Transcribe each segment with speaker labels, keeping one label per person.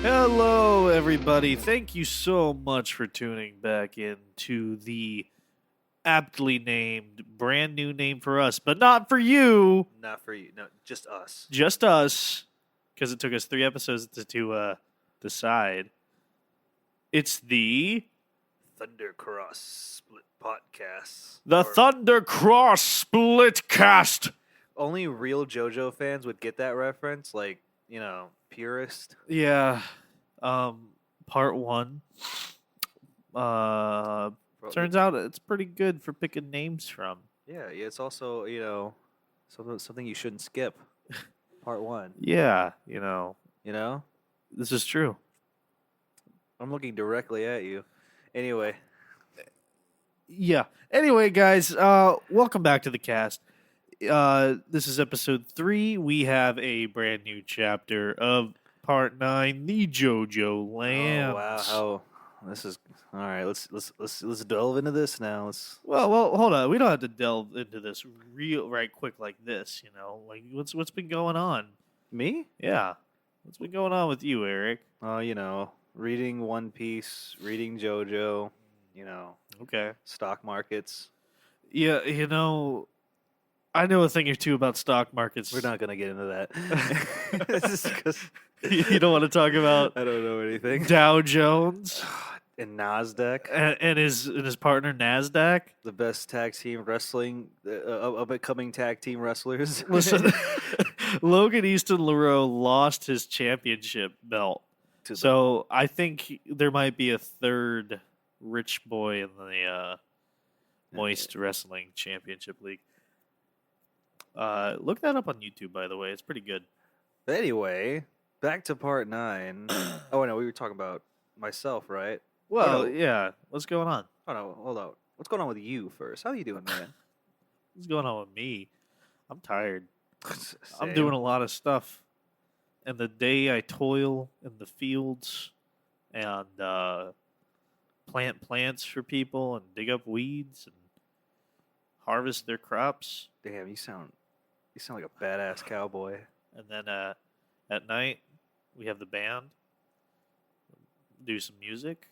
Speaker 1: Hello, everybody. Thank you so much for tuning back into the aptly named brand new name for us, but not for you.
Speaker 2: Not for you. No, just us.
Speaker 1: Just us, because it took us 3 episodes to decide. It's the
Speaker 2: Thundercross Split Podcast.
Speaker 1: Thundercross Splitcast.
Speaker 2: Only real JoJo fans would get that reference, like, purist.
Speaker 1: Yeah. Part 1. Turns out it's pretty good for picking names from.
Speaker 2: Yeah, it's also, something you shouldn't skip. Part 1.
Speaker 1: Yeah, This is true.
Speaker 2: I'm looking directly at you. Anyway.
Speaker 1: Yeah. Anyway, guys, welcome back to the cast. This is episode 3. We have a brand new chapter of Part 9, the Jojo Lands.
Speaker 2: Oh wow! This is all right. Let's delve into this now.
Speaker 1: Well, hold on. We don't have to delve into this right quick like this. Like what's been going on?
Speaker 2: Me?
Speaker 1: Yeah. What's been going on with you, Eric?
Speaker 2: Reading One Piece, reading JoJo.
Speaker 1: Okay.
Speaker 2: Stock markets.
Speaker 1: Yeah, I know a thing or two about stock markets.
Speaker 2: We're not gonna get into that. This is 'cause
Speaker 1: you don't want to talk about
Speaker 2: I don't know anything.
Speaker 1: Dow Jones
Speaker 2: And Nasdaq,
Speaker 1: and his partner Nasdaq.
Speaker 2: the best tag team wrestling, up-and-coming tag team wrestlers.
Speaker 1: Listen, Logan Easton LaRoe lost his championship belt, so I think there might be a third rich boy in the Moist Wrestling Championship League. Look that up on YouTube, by the way. It's pretty good.
Speaker 2: But anyway, back to part 9. Oh no, we were talking about myself, right?
Speaker 1: Well, yeah. What's going on?
Speaker 2: Oh no, hold on. What's going on with you first? How are you doing, man?
Speaker 1: What's going on with me? I'm tired. I'm
Speaker 2: Same.
Speaker 1: doing a lot of stuff. And the day I toil in the fields and plant plants for people and dig up weeds and harvest their crops.
Speaker 2: Damn, you sound like a badass cowboy.
Speaker 1: And then at night, we have the band do some music.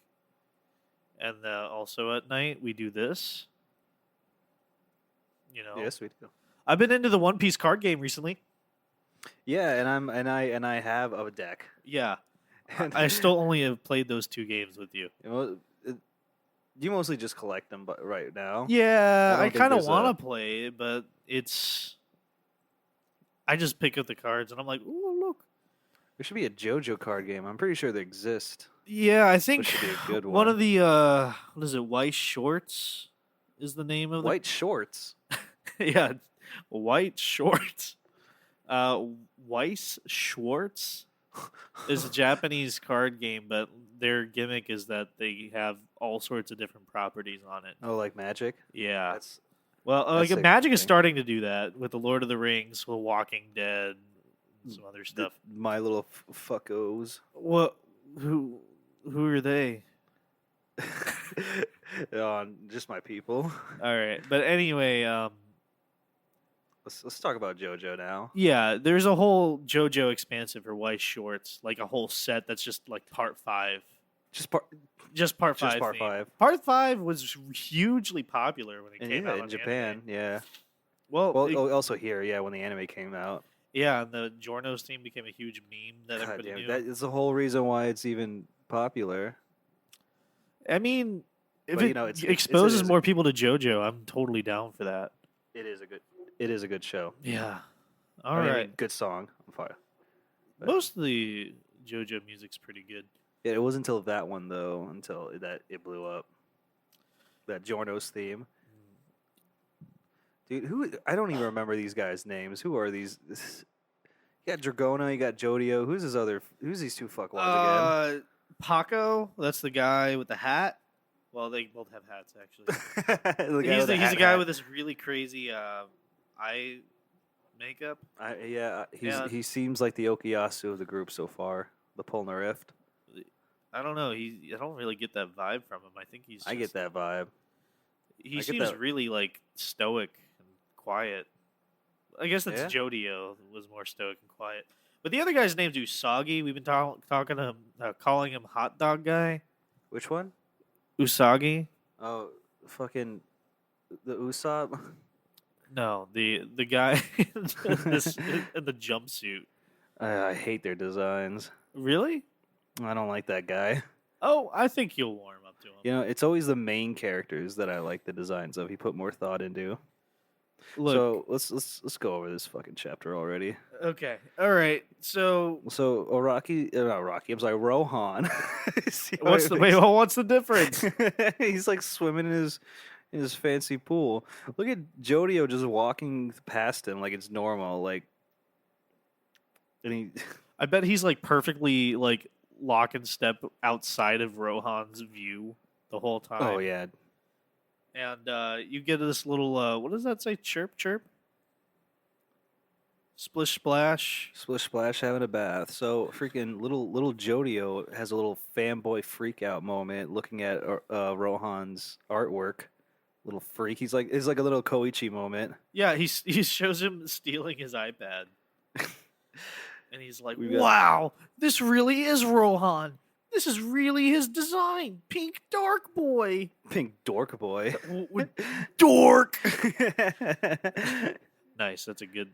Speaker 1: And also at night, we do this.
Speaker 2: Yes, we do.
Speaker 1: I've been into the One Piece card game recently.
Speaker 2: Yeah, and I have a deck.
Speaker 1: Yeah. I still only have played those 2 games with you.
Speaker 2: You mostly just collect them, but right now.
Speaker 1: Yeah, I
Speaker 2: think
Speaker 1: kind of
Speaker 2: there's
Speaker 1: want to play it, but I just pick up the cards and I'm like, ooh, look.
Speaker 2: There should be a JoJo card game. I'm pretty sure they exist.
Speaker 1: Yeah, I think
Speaker 2: Which should be a good
Speaker 1: one
Speaker 2: one.
Speaker 1: of the what is it? White Shorts is the name of
Speaker 2: White Shorts.
Speaker 1: yeah, White Shorts. Weiss Schwartz is a Japanese card game, but their gimmick is that they have all sorts of different properties on it.
Speaker 2: Oh, like Magic?
Speaker 1: Yeah.
Speaker 2: That's
Speaker 1: Like
Speaker 2: sick
Speaker 1: Magic is
Speaker 2: thing.
Speaker 1: starting to do that with the Lord of the Rings, with Walking Dead, and some other stuff.
Speaker 2: My little fuckos.
Speaker 1: What? Who are they?
Speaker 2: Just my people.
Speaker 1: All right, but anyway,
Speaker 2: Let's talk about JoJo now.
Speaker 1: yeah, there's a whole JoJo expansive for White Shorts, like a whole set that's just like part 5.
Speaker 2: Just part
Speaker 1: Just
Speaker 2: Just
Speaker 1: 5.
Speaker 2: part 5.
Speaker 1: Part 5 was hugely popular when it came out
Speaker 2: in
Speaker 1: on
Speaker 2: Japan.
Speaker 1: anime.
Speaker 2: Yeah.
Speaker 1: Well,
Speaker 2: Also here, yeah, when the anime came out.
Speaker 1: yeah, and the Giorno's theme became a huge meme that
Speaker 2: God
Speaker 1: everybody
Speaker 2: damn,
Speaker 1: knew.
Speaker 2: that is the whole reason why it's even popular.
Speaker 1: I mean, if
Speaker 2: But,
Speaker 1: it
Speaker 2: you know, it's-
Speaker 1: exposes
Speaker 2: it is-
Speaker 1: more people to JoJo, I'm totally down for that.
Speaker 2: It is a good show.
Speaker 1: Yeah. All
Speaker 2: I mean,
Speaker 1: right.
Speaker 2: good song. I'm fine. but-
Speaker 1: Most of the JoJo music's pretty good.
Speaker 2: Yeah, it wasn't until that one though, until that it blew up. That Giorno's theme. Dude, I don't even remember these guys' names. Who are these? You got Dragona, you got Jodio. Who's these 2 fuckwads again?
Speaker 1: Paco, that's the guy with the hat. Well, they both have hats, actually.
Speaker 2: The guy
Speaker 1: He's
Speaker 2: with the
Speaker 1: a guy
Speaker 2: hat.
Speaker 1: with this really crazy makeup.
Speaker 2: He seems like the Okuyasu of the group so far. the Polnareff.
Speaker 1: I don't know. I don't really get that vibe from him. I think he's.
Speaker 2: I get that vibe.
Speaker 1: He
Speaker 2: I get
Speaker 1: seems
Speaker 2: that.
Speaker 1: really like stoic and quiet. I guess that's
Speaker 2: Yeah?
Speaker 1: Jodio was more stoic and quiet. But the other guy's name's Usagi. We've been talking to him, calling him Hot Dog Guy.
Speaker 2: Which one?
Speaker 1: Usagi.
Speaker 2: Oh, fucking the Usopp.
Speaker 1: No, the guy in the jumpsuit.
Speaker 2: I hate their designs.
Speaker 1: Really?
Speaker 2: I don't like that guy.
Speaker 1: Oh, I think you'll warm up to him.
Speaker 2: You know, it's always the main characters that I like the designs of. He put more thought into.
Speaker 1: Look,
Speaker 2: So let's go over this fucking chapter already.
Speaker 1: okay, all right. So
Speaker 2: I'm sorry, Rohan. See how
Speaker 1: what's
Speaker 2: it
Speaker 1: the
Speaker 2: makes-
Speaker 1: what's the difference?
Speaker 2: He's like swimming in his fancy pool. Look at Jodio just walking past him like it's normal. Like, and he.
Speaker 1: I bet he's like perfectly like lock and step outside of Rohan's view the whole time.
Speaker 2: Oh yeah.
Speaker 1: And you get this little what does that say? Chirp chirp. Splish splash.
Speaker 2: Splish Splash having a bath. So freaking little Jodio has a little fanboy freak out moment looking at Rohan's artwork. Little freak. It's like a little Koichi moment.
Speaker 1: Yeah, he shows him stealing his iPad. And he's like,
Speaker 2: We got-
Speaker 1: "Wow, this really is Rohan. This is really his design. Pink Dark Boy.
Speaker 2: Pink dork boy.
Speaker 1: Dork." Nice. That's a good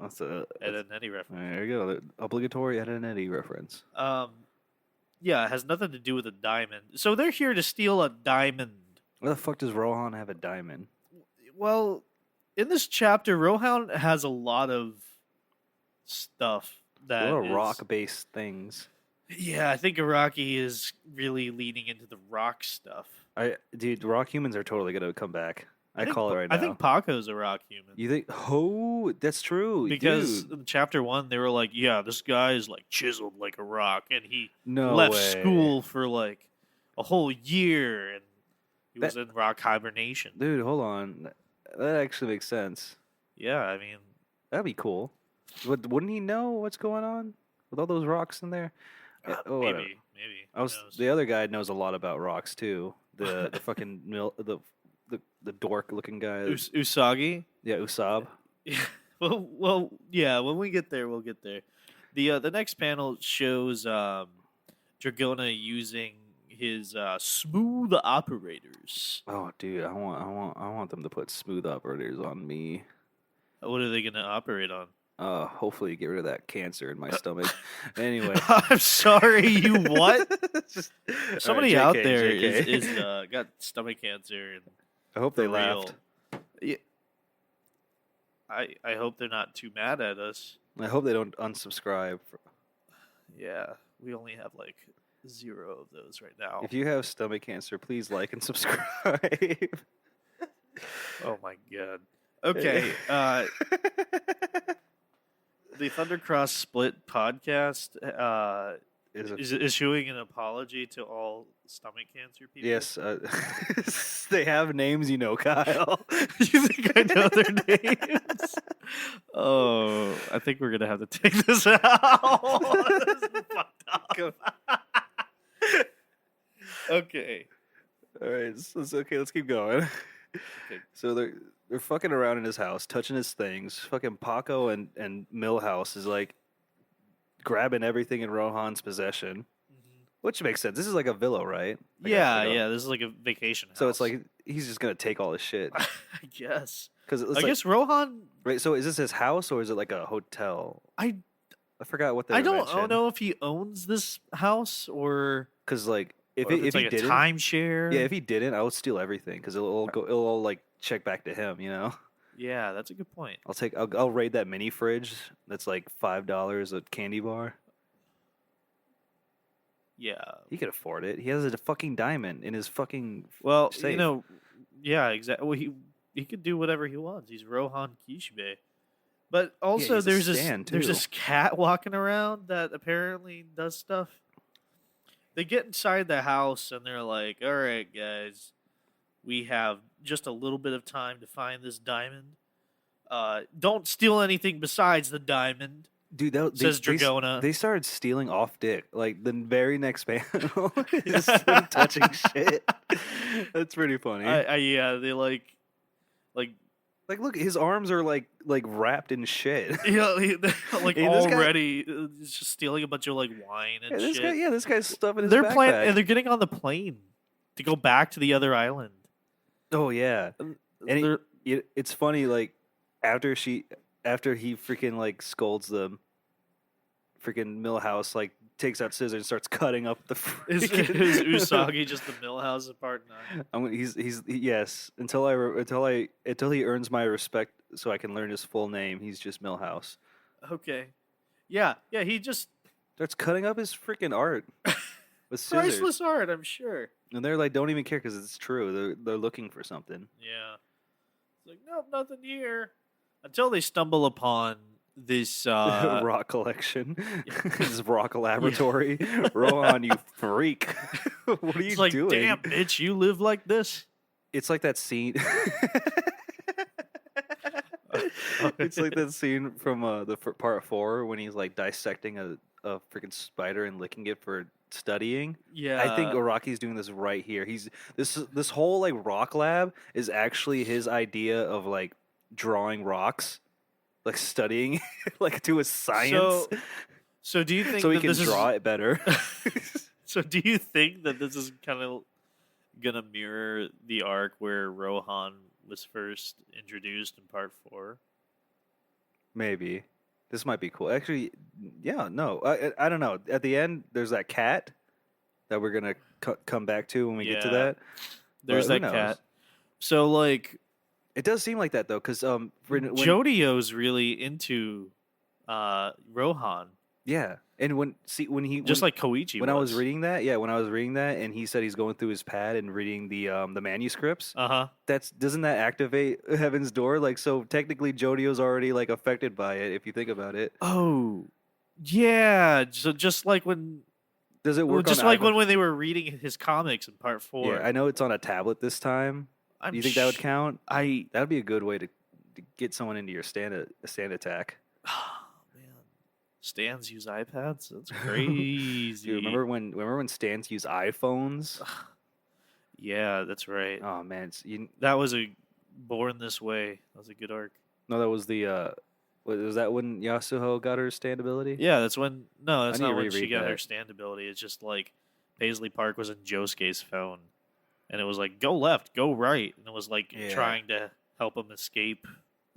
Speaker 2: That's a
Speaker 1: Ed and Eddie reference.
Speaker 2: there you go. The obligatory Ed and Eddie reference.
Speaker 1: Yeah, it has nothing to do with a diamond. So they're here to steal a diamond.
Speaker 2: Where the fuck does Rohan have a diamond?
Speaker 1: Well, in this chapter, Rohan has a lot of stuff that
Speaker 2: A lot of
Speaker 1: is-
Speaker 2: rock-based things.
Speaker 1: Yeah, I think Iraqi is really leaning into the rock stuff.
Speaker 2: Dude, rock humans are totally gonna come back. I
Speaker 1: think
Speaker 2: call it right now.
Speaker 1: I think Paco's a rock human.
Speaker 2: You think? Oh, that's true.
Speaker 1: Because
Speaker 2: dude.
Speaker 1: in chapter 1, they were like, yeah, this guy is like chiseled like a rock, and he
Speaker 2: No
Speaker 1: left
Speaker 2: way.
Speaker 1: school for like a whole year, and he was in rock hibernation.
Speaker 2: Dude, hold on. That actually makes sense.
Speaker 1: Yeah, I mean,
Speaker 2: That'd be cool. Wouldn't he know what's going on with all those rocks in there? Whatever.
Speaker 1: maybe.
Speaker 2: I was
Speaker 1: Who knows?
Speaker 2: the other guy knows a lot about rocks too. The fucking the dork looking guy.
Speaker 1: Usagi.
Speaker 2: Yeah, Usopp.
Speaker 1: Well, yeah. When we get there, we'll get there. The next panel shows Dragona using his smooth operators.
Speaker 2: Oh, dude, I want them to put smooth operators on me.
Speaker 1: What are they going to operate on?
Speaker 2: Hopefully get rid of that cancer in my stomach. Anyway,
Speaker 1: I'm sorry. You what?
Speaker 2: Just-
Speaker 1: Somebody
Speaker 2: all
Speaker 1: out
Speaker 2: right, JK,
Speaker 1: there
Speaker 2: JK.
Speaker 1: is got stomach cancer, and
Speaker 2: I hope they
Speaker 1: for real.
Speaker 2: laughed.
Speaker 1: I hope they're not too mad at us.
Speaker 2: I hope they don't unsubscribe.
Speaker 1: Yeah, we only have like 0 of those right now.
Speaker 2: If you have stomach cancer, please like and subscribe.
Speaker 1: Oh my god. Okay. The Thundercross Split podcast is issuing an apology to all stomach cancer people.
Speaker 2: Yes, they have names, you know, Kyle.
Speaker 1: You think I know their names? Oh, I think we're gonna have to take this out. This is fucked up. Okay.
Speaker 2: All right, okay. Let's keep going.
Speaker 1: Okay.
Speaker 2: So they're fucking around in his house, touching his things. Fucking Paco and Millhouse is like grabbing everything in Rohan's possession, which makes sense. This is like a villa, right? Like
Speaker 1: Yeah. This is like a vacation house.
Speaker 2: So it's like he's just gonna take all his shit.
Speaker 1: I guess.
Speaker 2: Because
Speaker 1: I guess Rohan.
Speaker 2: Right. So is this his house or is it like a hotel?
Speaker 1: I
Speaker 2: forgot what they.
Speaker 1: I don't know if he owns this house or
Speaker 2: Because like if
Speaker 1: it's
Speaker 2: he
Speaker 1: like a
Speaker 2: didn't,
Speaker 1: timeshare.
Speaker 2: yeah, if he didn't, I would steal everything because it'll all like check back to him. You know.
Speaker 1: Yeah, that's a good point.
Speaker 2: I'll raid that mini fridge that's like $5 a candy bar.
Speaker 1: Yeah.
Speaker 2: He could afford it. He has a fucking diamond in his fucking.
Speaker 1: Well,
Speaker 2: safe.
Speaker 1: yeah, exactly. Well, he could do whatever he wants. He's Rohan Kishibe. But also,
Speaker 2: he's a
Speaker 1: there's
Speaker 2: stan,
Speaker 1: there's
Speaker 2: too.
Speaker 1: this cat walking around that apparently does stuff. They get inside the house and they're like, "All right, guys, we have just a little bit of time to find this diamond. Don't steal anything besides the diamond."
Speaker 2: Dude,
Speaker 1: Says Dragona.
Speaker 2: They started stealing off dick. Like the very next panel is them touching shit. That's pretty funny.
Speaker 1: Yeah, they like
Speaker 2: Like, look, his arms are like wrapped in shit.
Speaker 1: like
Speaker 2: Hey,
Speaker 1: already just stealing a bunch of like wine and
Speaker 2: this
Speaker 1: shit.
Speaker 2: this guy's stuffing his
Speaker 1: They're
Speaker 2: backpack.
Speaker 1: and they're getting on the plane to go back to the other island.
Speaker 2: Oh yeah, and it's funny. Like after he freaking like scolds them, freaking Millhouse like takes out scissors and starts cutting up the
Speaker 1: Is Usagi just the Millhouse of Part 9?
Speaker 2: Yes, until he earns my respect so I can learn his full name. He's just Millhouse.
Speaker 1: Okay, yeah, he just
Speaker 2: Starts cutting up his freaking art with scissors.
Speaker 1: priceless art, I'm sure.
Speaker 2: And they're like, don't even care because it's true. They're looking for something.
Speaker 1: Yeah, it's like nope, nothing here until they stumble upon this
Speaker 2: rock collection, this rock laboratory. Rohan, you freak! What are you
Speaker 1: it's like,
Speaker 2: doing?
Speaker 1: Damn, bitch, you live like this.
Speaker 2: It's like that scene. It's like that scene from the part 4 when he's like dissecting a freaking spider and licking it for studying.
Speaker 1: Yeah,
Speaker 2: I think Araki's doing this right here. This whole like rock lab is actually his idea of like drawing rocks, like studying like to a science.
Speaker 1: So do you think
Speaker 2: so he
Speaker 1: that
Speaker 2: can
Speaker 1: this
Speaker 2: draw it better?
Speaker 1: So do you think that this is kind of gonna mirror the arc where Rohan was first introduced in Part 4?
Speaker 2: Maybe. This might be cool. Actually, yeah, no. I don't know. At the end, there's that cat that we're going to come back to when we get to that.
Speaker 1: There's
Speaker 2: But
Speaker 1: that cat. So, like...
Speaker 2: It does seem like that, though, because...
Speaker 1: Jodio's really into Rohan.
Speaker 2: Yeah. And when he...
Speaker 1: Just like Koichi
Speaker 2: when I was reading that, and he said he's going through his pad and reading the manuscripts. Doesn't that activate Heaven's Door? Like, so technically Jodio's already like affected by it if you think about it.
Speaker 1: Oh, yeah. So just like when
Speaker 2: does it work?
Speaker 1: Just like when they were reading his comics in Part 4.
Speaker 2: Yeah, I know it's on a tablet this time. Do you think that would count? That would be a good way to get someone into your stand attack.
Speaker 1: Stans use iPads? That's crazy.
Speaker 2: Dude, remember when Stans use iPhones?
Speaker 1: Yeah, that's right.
Speaker 2: Oh man,
Speaker 1: that was a Born This Way. That was a good arc.
Speaker 2: No, that was the was that when Yasuho got her stand ability?
Speaker 1: Yeah, that's when that's not when she got
Speaker 2: that.
Speaker 1: her stand ability. It's just like Paisley Park was in Josuke's phone. And it was like, go left, go right. And it was like trying to help him escape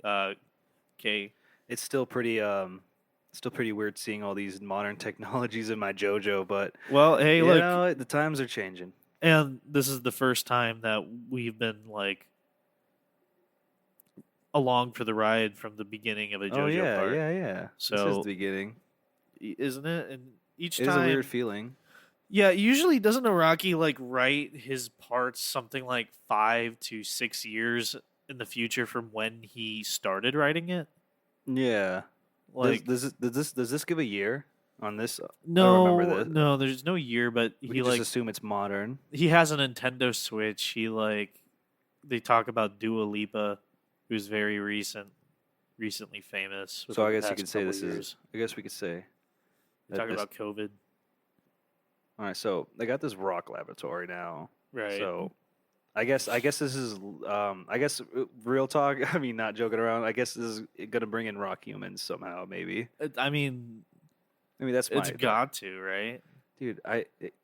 Speaker 1: Kay.
Speaker 2: It's still pretty weird seeing all these modern technologies in my JoJo, but
Speaker 1: well, hey, look,
Speaker 2: the times are changing.
Speaker 1: And this is the first time that we've been like along for the ride from the beginning of a JoJo part.
Speaker 2: Yeah.
Speaker 1: So
Speaker 2: this is the beginning,
Speaker 1: isn't it? And each
Speaker 2: time,
Speaker 1: it's
Speaker 2: a weird feeling.
Speaker 1: Yeah, usually doesn't Araki like write his parts something like 5 to 6 years in the future from when he started writing it?
Speaker 2: Yeah.
Speaker 1: Like
Speaker 2: does this give a year on this?
Speaker 1: No, there's no year, but
Speaker 2: we just assume it's modern.
Speaker 1: He has a Nintendo Switch. They talk about Dua Lipa, who's very recently famous.
Speaker 2: So I guess you could say this is. I guess we could say.
Speaker 1: Talking about COVID.
Speaker 2: All right, so they got this rock laboratory now.
Speaker 1: Right.
Speaker 2: So I guess this is real talk. I mean, not joking around. I guess this is gonna bring in rock humans somehow. Maybe.
Speaker 1: I mean
Speaker 2: that's
Speaker 1: it's got to, right?
Speaker 2: Dude,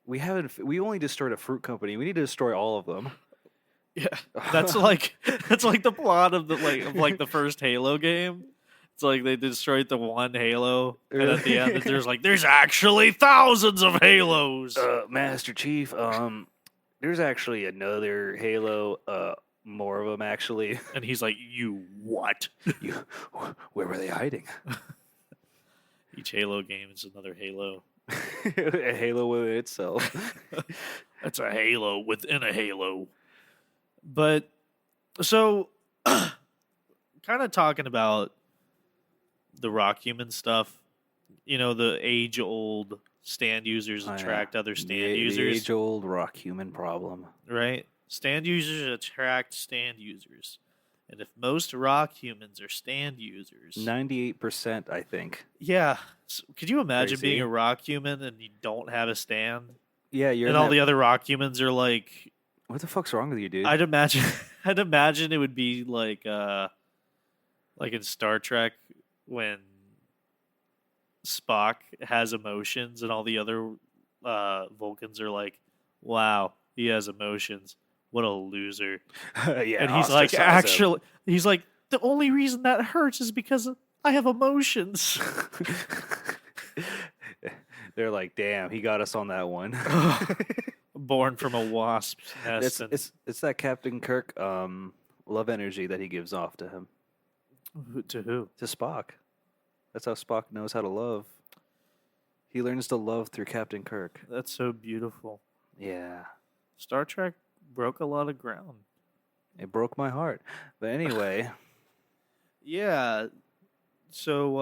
Speaker 2: we only destroyed a fruit company. We need to destroy all of them.
Speaker 1: Yeah, that's like the plot of the first Halo game. It's like they destroyed the one Halo, and at the end, there's actually thousands of Halos.
Speaker 2: Master Chief, there's actually another Halo, more of them actually.
Speaker 1: And he's like, "You what?
Speaker 2: Where were they hiding?"
Speaker 1: Each Halo game is another Halo.
Speaker 2: A Halo within itself.
Speaker 1: That's a Halo within a Halo. But so, kind of talking about the rock human stuff, the age-old stand users attract other stand users.
Speaker 2: The age-old rock human problem.
Speaker 1: Right? Stand users attract stand users. And if most rock humans are stand users,
Speaker 2: 98%, I think.
Speaker 1: yeah. So could you imagine being
Speaker 2: Crazy.
Speaker 1: a rock human and you don't have a stand?
Speaker 2: Yeah, you're
Speaker 1: And
Speaker 2: in
Speaker 1: all
Speaker 2: that.
Speaker 1: the other rock humans are like,
Speaker 2: What the fuck's wrong with you, dude?
Speaker 1: I'd imagine, I'd imagine it would be like in Star Trek when Spock has emotions and all the other Vulcans are like, wow, he has emotions. What a loser.
Speaker 2: Yeah,
Speaker 1: And he's like,
Speaker 2: ostracize him.
Speaker 1: actually, he's like, the only reason that hurts is because I have emotions.
Speaker 2: They're like, damn, he got us on that one.
Speaker 1: Born from a wasp's nest.
Speaker 2: It's that Captain Kirk love energy that he gives off to him.
Speaker 1: To who?
Speaker 2: To Spock. That's how Spock knows how to love. He learns to love through Captain Kirk.
Speaker 1: That's so beautiful.
Speaker 2: Yeah.
Speaker 1: Star Trek broke a lot of ground.
Speaker 2: It broke my heart. But anyway.
Speaker 1: Yeah. So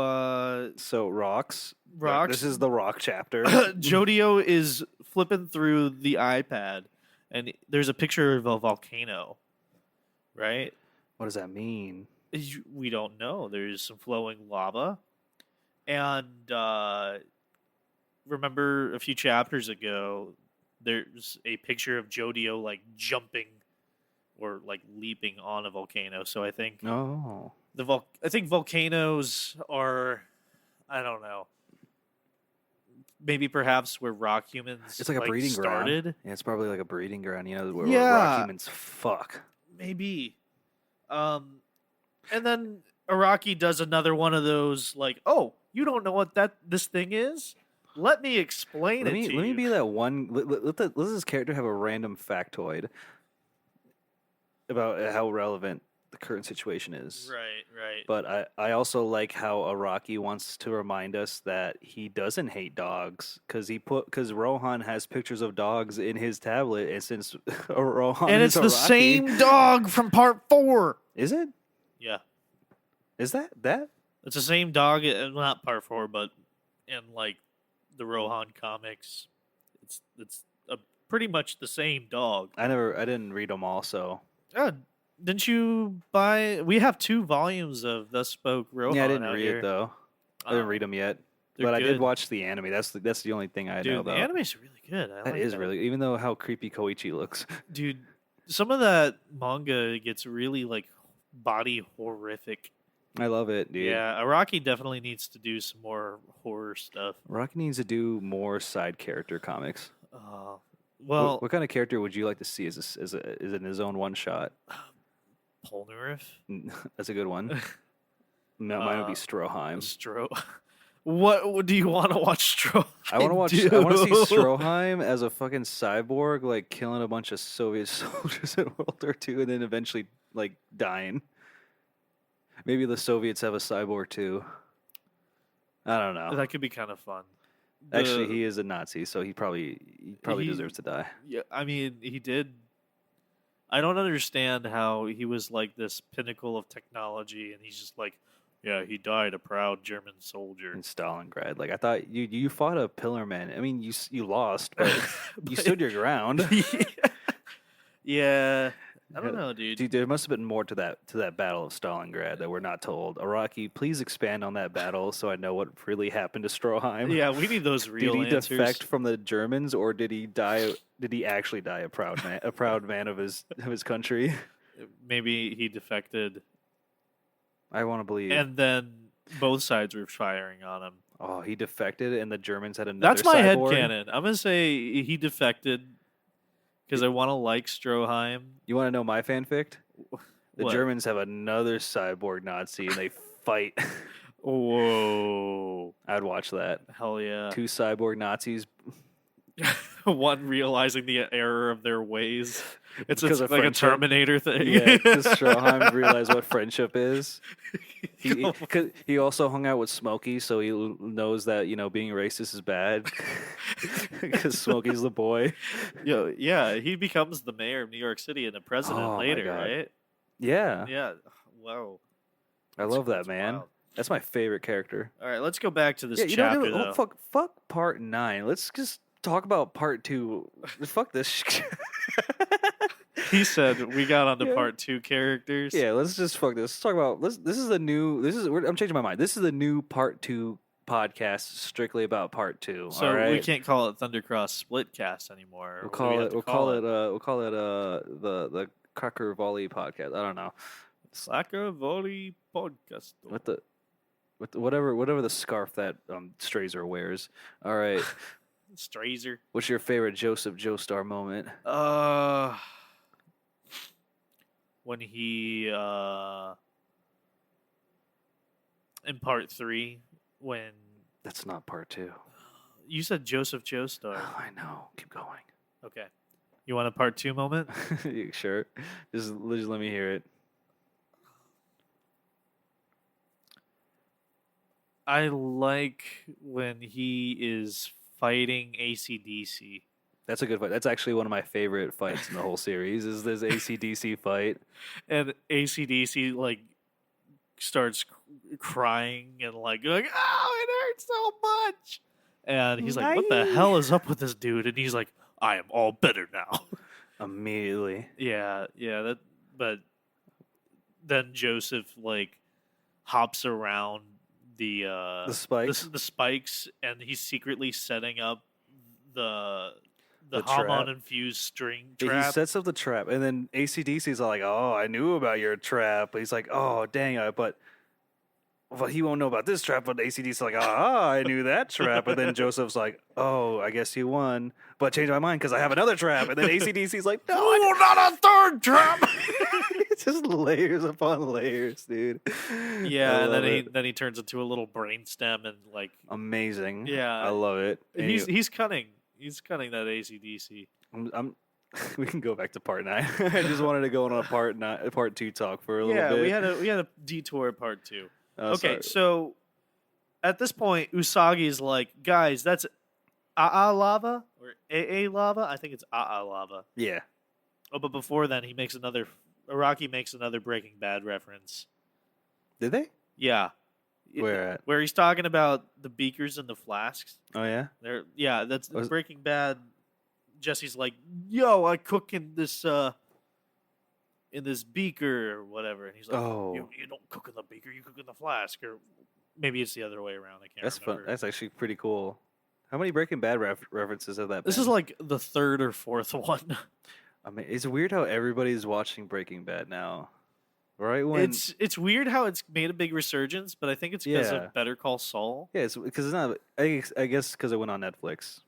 Speaker 2: Rocks.
Speaker 1: Rocks.
Speaker 2: This is the rock chapter.
Speaker 1: Jodio is flipping through the iPad, and there's a picture of a volcano, right?
Speaker 2: What does that mean?
Speaker 1: We don't know. There's some flowing lava. And remember a few chapters ago, there's a picture of Jodio like jumping or like leaping on a volcano. So I think
Speaker 2: Oh.
Speaker 1: I think volcanoes are, I don't know, maybe perhaps where rock humans
Speaker 2: It's like a breeding
Speaker 1: started.
Speaker 2: ground. Yeah, it's probably like a breeding ground, where
Speaker 1: Yeah.
Speaker 2: rock humans fuck.
Speaker 1: Maybe. And then Araki does another one of those like, oh, you don't know what this thing is? Let me explain
Speaker 2: Let
Speaker 1: it
Speaker 2: me
Speaker 1: to
Speaker 2: let me
Speaker 1: you.
Speaker 2: be that one. Let this character have a random factoid about how relevant the current situation is.
Speaker 1: Right.
Speaker 2: But I also like how Araki wants to remind us that he doesn't hate dogs because Rohan has pictures of dogs in his tablet, and since Rohan
Speaker 1: And
Speaker 2: is
Speaker 1: it's the
Speaker 2: Araki-
Speaker 1: same dog from part 4.
Speaker 2: Is it?
Speaker 1: Yeah.
Speaker 2: Is that?
Speaker 1: It's the same dog, not part 4, but in like the Rohan comics. It's pretty much the same dog.
Speaker 2: I didn't read them all, so
Speaker 1: Didn't you buy? We have 2 volumes of Thus Spoke Rohan.
Speaker 2: yeah, I didn't
Speaker 1: out
Speaker 2: read
Speaker 1: here.
Speaker 2: it though. I didn't read them yet,
Speaker 1: They're
Speaker 2: but I did
Speaker 1: good.
Speaker 2: watch the anime. That's the only thing I know
Speaker 1: Dude,
Speaker 2: about.
Speaker 1: the anime's really good.
Speaker 2: That is really, even though how creepy Koichi looks.
Speaker 1: Dude, some of that manga gets really like body horrific.
Speaker 2: I love it, dude.
Speaker 1: Yeah, Araki definitely needs to do some more horror stuff.
Speaker 2: Rocky needs to do more side character comics.
Speaker 1: Well,
Speaker 2: What kind of character would you like to see as in his own one shot?
Speaker 1: Polnareff?
Speaker 2: That's a good one. Mine would be Stroheim.
Speaker 1: What do you want to watch Stroheim?
Speaker 2: I want to
Speaker 1: do?
Speaker 2: see Stroheim as a fucking cyborg, like killing a bunch of Soviet soldiers in World War II, and then eventually like dying. Maybe the Soviets have a cyborg too. I don't know.
Speaker 1: That could be kind of fun.
Speaker 2: Actually, he is a Nazi, so he probably deserves to die.
Speaker 1: Yeah, I mean, he did. I don't understand how he was like this pinnacle of technology, and he's just like, yeah, he died a proud German soldier.
Speaker 2: In Stalingrad, like I thought you fought a pillar man. I mean, you lost, but you stood your ground.
Speaker 1: Yeah, I don't know, dude.
Speaker 2: Dude, there must have been more to that battle of Stalingrad that we're not told. Araki, please expand on that battle so I know what really happened to Stroheim.
Speaker 1: Yeah, we need those real
Speaker 2: Did he
Speaker 1: answers.
Speaker 2: defect from the Germans, or did he die? Did he actually die a proud man of his country?
Speaker 1: Maybe he defected,
Speaker 2: I want to believe.
Speaker 1: and then both sides were firing on him.
Speaker 2: Oh, he defected, and the Germans had another.
Speaker 1: That's my
Speaker 2: cyborg?
Speaker 1: headcanon. I'm gonna say he defected because I want to like Stroheim.
Speaker 2: You want to know my fanfic? The
Speaker 1: What?
Speaker 2: Germans have another cyborg Nazi, and they fight.
Speaker 1: Whoa!
Speaker 2: I'd watch that.
Speaker 1: Hell yeah!
Speaker 2: 2 cyborg Nazis.
Speaker 1: One realizing the error of their ways. It's
Speaker 2: Because of
Speaker 1: like a
Speaker 2: friendship.
Speaker 1: Terminator thing.
Speaker 2: Yeah, because Stroheim realized what friendship is. He also hung out with Smokey, so he knows that being racist is bad. Because Smokey's the boy.
Speaker 1: Yeah, he becomes the mayor of New York City and the president
Speaker 2: Oh, my
Speaker 1: later,
Speaker 2: God.
Speaker 1: right?
Speaker 2: Yeah,
Speaker 1: Yeah. Wow.
Speaker 2: I love that,
Speaker 1: That's
Speaker 2: man.
Speaker 1: wild.
Speaker 2: That's my favorite character.
Speaker 1: All right, let's go back to this
Speaker 2: Yeah,
Speaker 1: chapter, though.
Speaker 2: fuck part 9. Let's just talk about part 2. Fuck this.
Speaker 1: He said we got on to
Speaker 2: Yeah.
Speaker 1: part 2 characters.
Speaker 2: Yeah, let's just fuck this. Let's talk about this is a new. I'm changing my mind. This is a new part 2 podcast strictly about part 2.
Speaker 1: So
Speaker 2: all right,
Speaker 1: we can't call it Thundercross Splitcast anymore.
Speaker 2: We'll
Speaker 1: What do we
Speaker 2: call
Speaker 1: have
Speaker 2: it.
Speaker 1: to
Speaker 2: We'll call it. We'll call it. The Cracker Volley podcast. I don't know.
Speaker 1: Slacker Volley Podcast.
Speaker 2: Whatever the scarf that Strazer wears. All right.
Speaker 1: Strazer.
Speaker 2: What's your favorite Joseph Joestar moment?
Speaker 1: When he in part 3 when
Speaker 2: That's not part 2.
Speaker 1: you said Joseph Joestar.
Speaker 2: I know. Keep going.
Speaker 1: Okay. You want a part 2 moment?
Speaker 2: You sure? Just let me hear it.
Speaker 1: I like when he is fighting AC/DC.
Speaker 2: That's a good fight. That's actually one of my favorite fights in the whole series. Is this AC/DC fight?
Speaker 1: And AC/DC like starts crying and like going, "Oh, it hurts so much!" And he's like, "What the hell is up with this dude?" And he's like, "I am all better now."
Speaker 2: Immediately.
Speaker 1: Yeah. That, but then Joseph like hops around the
Speaker 2: spikes.
Speaker 1: the spikes, and he's secretly setting up the
Speaker 2: The
Speaker 1: hormone
Speaker 2: trap.
Speaker 1: infused string
Speaker 2: He
Speaker 1: trap.
Speaker 2: sets up the trap, and then AC/DC's like, "Oh, I knew about your trap." But he's like, "Oh, dang, but he won't know about this trap." But AC/DC's like, "Ah, I knew that trap." And then Joseph's like, "Oh, I guess you won, but change my mind because I have another trap." And then AC/DC's like, "No,
Speaker 1: Oh, not a third trap.
Speaker 2: it's just layers upon layers, dude."
Speaker 1: Yeah,
Speaker 2: I
Speaker 1: and
Speaker 2: love
Speaker 1: then
Speaker 2: it.
Speaker 1: he turns into a little brainstem and like
Speaker 2: Amazing.
Speaker 1: Yeah.
Speaker 2: I love it. And
Speaker 1: he's cunning. He's cunning, that AC/DC.
Speaker 2: I'm we can go back to part 9. I just wanted to go on a part 2 talk for a little
Speaker 1: Yeah,
Speaker 2: bit.
Speaker 1: we had a detour at part 2.
Speaker 2: Oh,
Speaker 1: Okay,
Speaker 2: sorry.
Speaker 1: so at this point, Usagi's like, guys, that's AA lava or AA lava. I think it's AA lava.
Speaker 2: Yeah.
Speaker 1: Oh, but before then, Araki makes another Breaking Bad reference.
Speaker 2: Did they?
Speaker 1: Yeah.
Speaker 2: Where at?
Speaker 1: Where he's talking about the beakers and the flasks.
Speaker 2: Oh yeah.
Speaker 1: That's
Speaker 2: Was-
Speaker 1: Breaking Bad. Jesse's like, yo, I cook in this beaker or whatever, and he's like,
Speaker 2: Oh.
Speaker 1: you don't cook in the beaker, you cook in the flask, or maybe it's the other way around. I can't
Speaker 2: That's
Speaker 1: remember.
Speaker 2: fun. That's actually pretty cool. How many Breaking Bad references have that been?
Speaker 1: This is like the third or fourth one.
Speaker 2: I mean, it's weird how everybody's watching Breaking Bad now. Right when
Speaker 1: It's weird how it's made a big resurgence, but I think it's because
Speaker 2: Yeah.
Speaker 1: of Better Call Saul.
Speaker 2: yeah, it's because it's not. I guess because it went on Netflix.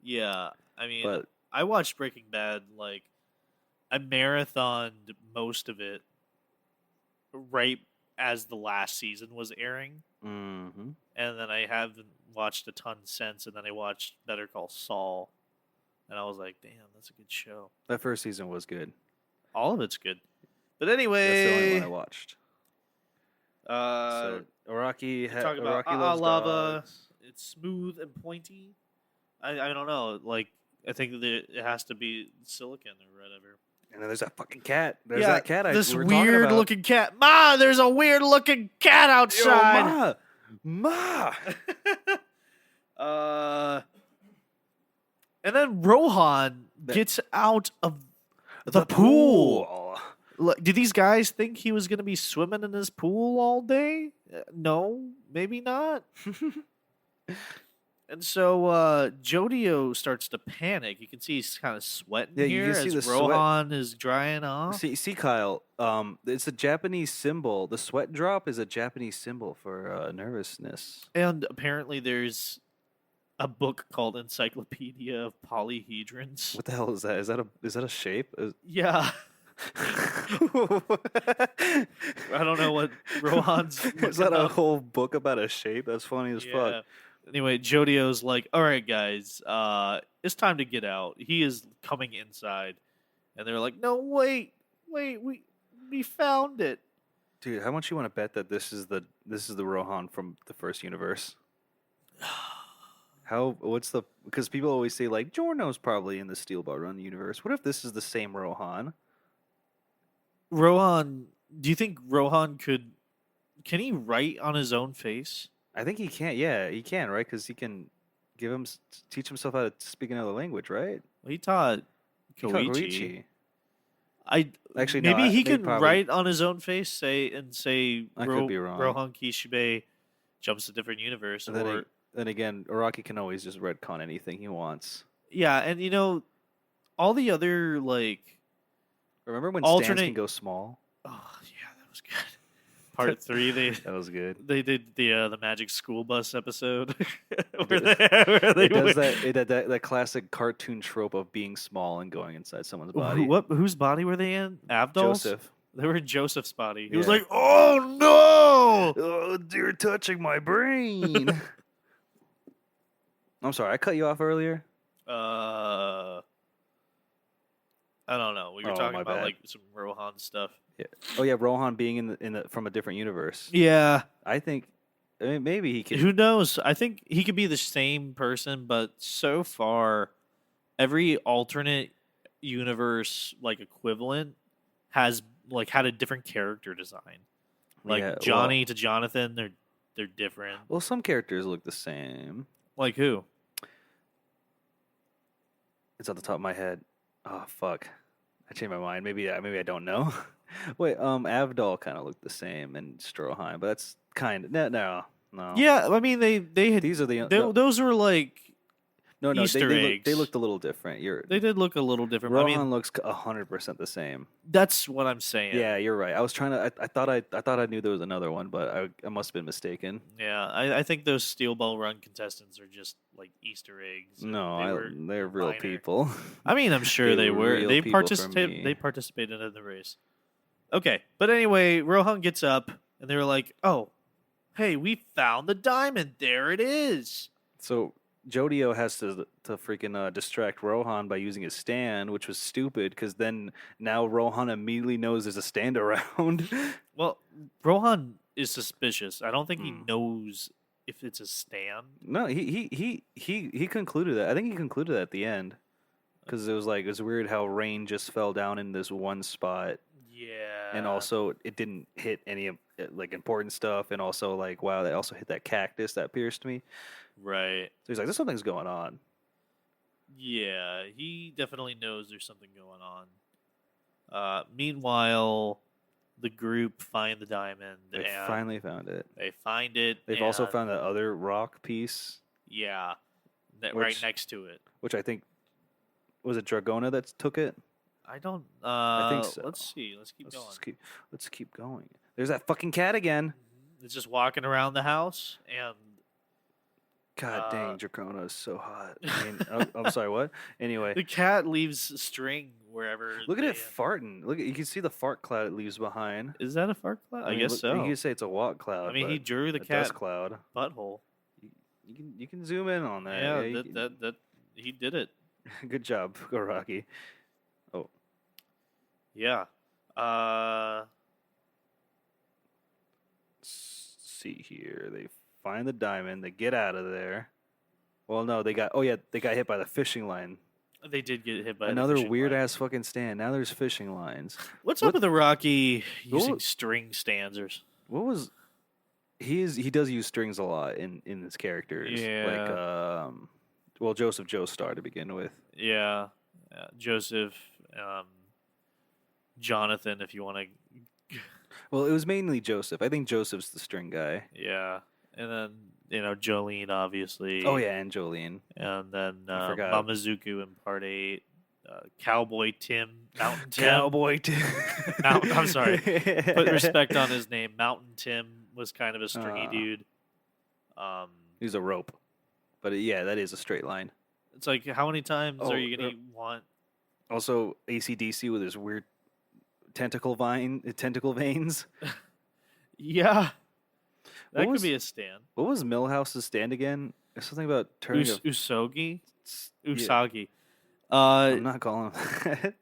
Speaker 1: Yeah, I mean,
Speaker 2: But
Speaker 1: I watched Breaking Bad, like, I marathoned most of it right as the last season was airing.
Speaker 2: mhm.
Speaker 1: And then I haven't watched a ton since, and then I watched Better Call Saul. And I was like, damn, that's a good show.
Speaker 2: That first season was good.
Speaker 1: All of it's good. But
Speaker 2: That's the only
Speaker 1: anyway,
Speaker 2: one I watched. So Araki
Speaker 1: talking about
Speaker 2: Araki loves
Speaker 1: lava.
Speaker 2: dogs.
Speaker 1: It's smooth and pointy. I don't know. Like, I think that it has to be silicon or whatever.
Speaker 2: And then there's that fucking cat. There's
Speaker 1: Yeah,
Speaker 2: that cat.
Speaker 1: this
Speaker 2: we were talking
Speaker 1: weird
Speaker 2: about.
Speaker 1: looking cat. Ma, there's a weird looking cat
Speaker 2: Yo,
Speaker 1: outside.
Speaker 2: Ma.
Speaker 1: And then Rohan gets out of the pool. Look, did these guys think he was going to be swimming in his pool all day? No, maybe not. And so Jodio starts to panic. You can see he's kind of sweating
Speaker 2: Yeah, you
Speaker 1: here
Speaker 2: can see
Speaker 1: as
Speaker 2: the sweat.
Speaker 1: Rohan is drying off.
Speaker 2: See, Kyle. It's a Japanese symbol. The sweat drop is a Japanese symbol for nervousness.
Speaker 1: And apparently there's a book called Encyclopedia of Polyhedrons.
Speaker 2: What the hell is that? Is that a shape?
Speaker 1: Yeah. I don't know what Rohan's
Speaker 2: Is that a whole book about a shape? That's funny as fuck.
Speaker 1: Anyway, Jodio's like, all right, guys, it's time to get out. He is coming inside. And they're like, no, wait, we found it.
Speaker 2: Dude, how much you want to bet that this is the Rohan from the first universe? Because people always say like Giorno's probably in the Steel Ball Run universe. What if this is the same Rohan?
Speaker 1: Rohan, do you think Rohan can he write on his own face?
Speaker 2: I think he can. Yeah, he can, right? Because he can teach himself how to speak another language, right?
Speaker 1: Well, he taught
Speaker 2: He taught
Speaker 1: Koichi. I
Speaker 2: Actually, no.
Speaker 1: maybe he
Speaker 2: They
Speaker 1: can
Speaker 2: probably.
Speaker 1: write on his own face say
Speaker 2: I could be wrong.
Speaker 1: Rohan Kishibe jumps to a different universe,
Speaker 2: And then,
Speaker 1: or
Speaker 2: then again, Araki can always just retcon anything he wants.
Speaker 1: yeah, and all the other like
Speaker 2: Remember when stands can
Speaker 1: alternate.
Speaker 2: go small?
Speaker 1: Oh yeah, that was good. Part 3,
Speaker 2: That was good.
Speaker 1: they did the Magic School Bus episode where
Speaker 2: It,
Speaker 1: they
Speaker 2: it does
Speaker 1: went-
Speaker 2: that, that classic cartoon trope of being small and going inside someone's body.
Speaker 1: whose body were they in? Avdol's?
Speaker 2: Joseph.
Speaker 1: They were in Joseph's body. He was
Speaker 2: Yeah.
Speaker 1: like, "Oh no!"
Speaker 2: Oh, you're touching my brain. I'm sorry, I cut you off earlier.
Speaker 1: I don't know. We were
Speaker 2: Oh,
Speaker 1: talking
Speaker 2: my
Speaker 1: about
Speaker 2: bad.
Speaker 1: like some Rohan stuff.
Speaker 2: Yeah. Oh yeah, Rohan being in the from a different universe.
Speaker 1: Yeah.
Speaker 2: I think maybe he could.
Speaker 1: Who knows? I think he could be the same person, but so far, every alternate universe like equivalent has like had a different character design. Like
Speaker 2: Yeah,
Speaker 1: Johnny to Jonathan, they're different.
Speaker 2: Well, some characters look the same.
Speaker 1: Like who?
Speaker 2: It's on the top of my head. Oh fuck! I changed my mind. Maybe I don't know. Wait, Avdol kind of looked the same in Stroheim, but that's kind of no.
Speaker 1: Yeah, I mean they had
Speaker 2: These are the
Speaker 1: those were like
Speaker 2: no
Speaker 1: Easter
Speaker 2: they
Speaker 1: eggs.
Speaker 2: they looked a little different.
Speaker 1: They did look a little different.
Speaker 2: Rohan
Speaker 1: I mean,
Speaker 2: looks 100% the same.
Speaker 1: that's what I'm saying.
Speaker 2: Yeah, you're right. I was trying to. I thought I knew there was another one, but I must have been mistaken.
Speaker 1: Yeah, I think those Steel Ball Run contestants are just like Easter eggs.
Speaker 2: No, they're real
Speaker 1: minor.
Speaker 2: people.
Speaker 1: I mean, I'm sure
Speaker 2: They
Speaker 1: they
Speaker 2: were
Speaker 1: were.
Speaker 2: real
Speaker 1: They
Speaker 2: people for
Speaker 1: participated.
Speaker 2: me.
Speaker 1: They participated in the race. Okay, but anyway, Rohan gets up, and they were like, "Oh, hey, we found the diamond. There it is."
Speaker 2: So Jodio has to freaking distract Rohan by using his stand, which was stupid because then now Rohan immediately knows there's a stand around.
Speaker 1: Well, Rohan is suspicious. I don't think he
Speaker 2: Hmm.
Speaker 1: knows if it's a stand.
Speaker 2: No, he concluded that. I think he concluded that at the end because it was weird how rain just fell down in this one spot.
Speaker 1: Yeah,
Speaker 2: And also it didn't hit any like important stuff, and also like wow, that also hit that cactus that pierced me.
Speaker 1: right.
Speaker 2: So he's like, there's something's going on.
Speaker 1: Yeah, he definitely knows there's something going on. Meanwhile, the group find the diamond
Speaker 2: They
Speaker 1: and
Speaker 2: finally found it.
Speaker 1: they find it.
Speaker 2: They've also
Speaker 1: and-
Speaker 2: found that other rock piece,
Speaker 1: yeah, right
Speaker 2: Which-
Speaker 1: next to it.
Speaker 2: which I think was it Dragona that took it.
Speaker 1: I don't.
Speaker 2: I think so.
Speaker 1: Let's see. Let's keep
Speaker 2: Let's
Speaker 1: going.
Speaker 2: just let's keep going. There's that fucking cat again.
Speaker 1: It's just walking around the house, and
Speaker 2: God
Speaker 1: Uh,
Speaker 2: dang, Dracona is so hot. I mean, I'm sorry, what? Anyway,
Speaker 1: the cat leaves string wherever.
Speaker 2: look at
Speaker 1: they-
Speaker 2: it farting. Look, you can see the fart cloud it leaves behind.
Speaker 1: Is that a fart cloud? I
Speaker 2: mean,
Speaker 1: guess
Speaker 2: look,
Speaker 1: so.
Speaker 2: You can say it's a walk cloud.
Speaker 1: I mean, he
Speaker 2: but
Speaker 1: drew the
Speaker 2: a
Speaker 1: cat
Speaker 2: dust cloud.
Speaker 1: butthole.
Speaker 2: You can zoom in on that.
Speaker 1: Yeah,
Speaker 2: you can-
Speaker 1: that he did it.
Speaker 2: Good job, go Rocky.
Speaker 1: Yeah.
Speaker 2: See here, they find the diamond. They get out of there. Well, no, they got hit by the fishing line.
Speaker 1: They did get hit by the
Speaker 2: Another
Speaker 1: fishing
Speaker 2: weird
Speaker 1: line.
Speaker 2: ass fucking stand. Now there's fishing lines.
Speaker 1: What's
Speaker 2: What-
Speaker 1: up with the Rocky
Speaker 2: What
Speaker 1: using
Speaker 2: was-
Speaker 1: string stanzers?
Speaker 2: What was he does use strings a lot in his characters. Like well, Joseph Joestar to begin with.
Speaker 1: Yeah, Joseph, Jonathan, if you want to.
Speaker 2: Well, it was mainly Joseph. I think Joseph's the string guy.
Speaker 1: Yeah, and then Jolene, obviously.
Speaker 2: Oh yeah, and Jolene.
Speaker 1: and then
Speaker 2: I forgot.
Speaker 1: Mamazuku in part 8. Cowboy Tim, Mountain Tim.
Speaker 2: Cowboy Tim.
Speaker 1: I'm sorry. Put respect on his name. Mountain Tim was kind of a stringy
Speaker 2: Ah.
Speaker 1: dude.
Speaker 2: He's a rope. But yeah, that is a straight line.
Speaker 1: It's like, how many times
Speaker 2: Oh,
Speaker 1: are you gonna want?
Speaker 2: Also, ACDC with his weird tentacle veins.
Speaker 1: Yeah, that could
Speaker 2: was-
Speaker 1: be a stand.
Speaker 2: What was Millhouse's stand again? There's something about turning
Speaker 1: Usogi,
Speaker 2: yeah,
Speaker 1: Usagi.
Speaker 2: I'm not calling him that.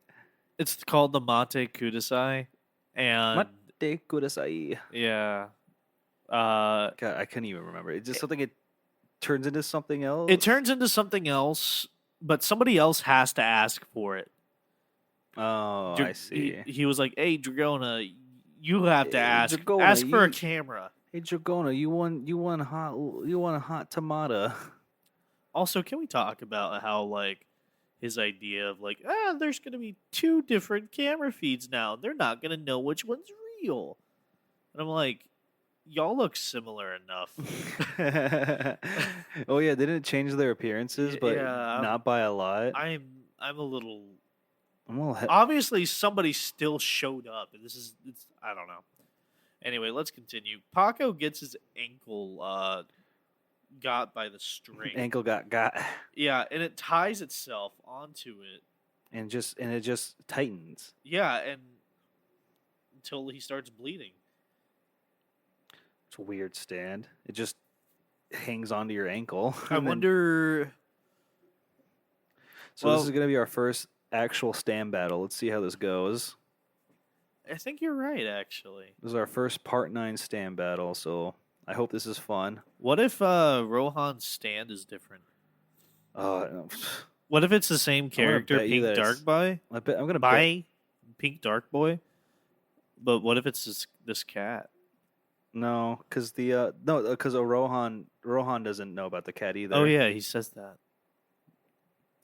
Speaker 1: It's called the Mate Kudasai, and
Speaker 2: Mate kudasai.
Speaker 1: yeah,
Speaker 2: God, I couldn't even remember. It's just something it turns into something else.
Speaker 1: it turns into something else, but somebody else has to ask for it.
Speaker 2: Oh, I see.
Speaker 1: He was like, "Hey, Dragona, you have to
Speaker 2: Hey,
Speaker 1: ask
Speaker 2: Dragona,
Speaker 1: ask for a
Speaker 2: you-
Speaker 1: camera."
Speaker 2: Hey, Dragona, you want a hot tomato?
Speaker 1: Also, can we talk about how like his idea of like, there's going to be 2 different camera feeds now. They're not going to know which one's real. And I'm like, y'all look similar enough.
Speaker 2: Oh yeah, they didn't change their appearances, but
Speaker 1: Yeah,
Speaker 2: not by a lot.
Speaker 1: I'm a little.
Speaker 2: I'm a little
Speaker 1: Obviously, somebody still showed up, and it's I don't know. Anyway, let's continue. Paco gets his ankle got by the string.
Speaker 2: ankle got.
Speaker 1: Yeah, and it ties itself onto it.
Speaker 2: And it just tightens.
Speaker 1: Yeah, and until he starts bleeding.
Speaker 2: It's a weird stand. It just hangs onto your ankle.
Speaker 1: I wonder.
Speaker 2: So this is going to be our first actual stand battle. Let's see how this goes.
Speaker 1: I think you're right, actually.
Speaker 2: This is our first Part 9 stand battle, so I hope this is fun.
Speaker 1: What if Rohan's stand is different? What if it's the same character, Pink Dark Boy?
Speaker 2: I'm gonna
Speaker 1: buy Pink Dark Boy. But what if it's this cat?
Speaker 2: No, because Rohan doesn't know about the cat either.
Speaker 1: Oh yeah, he says that.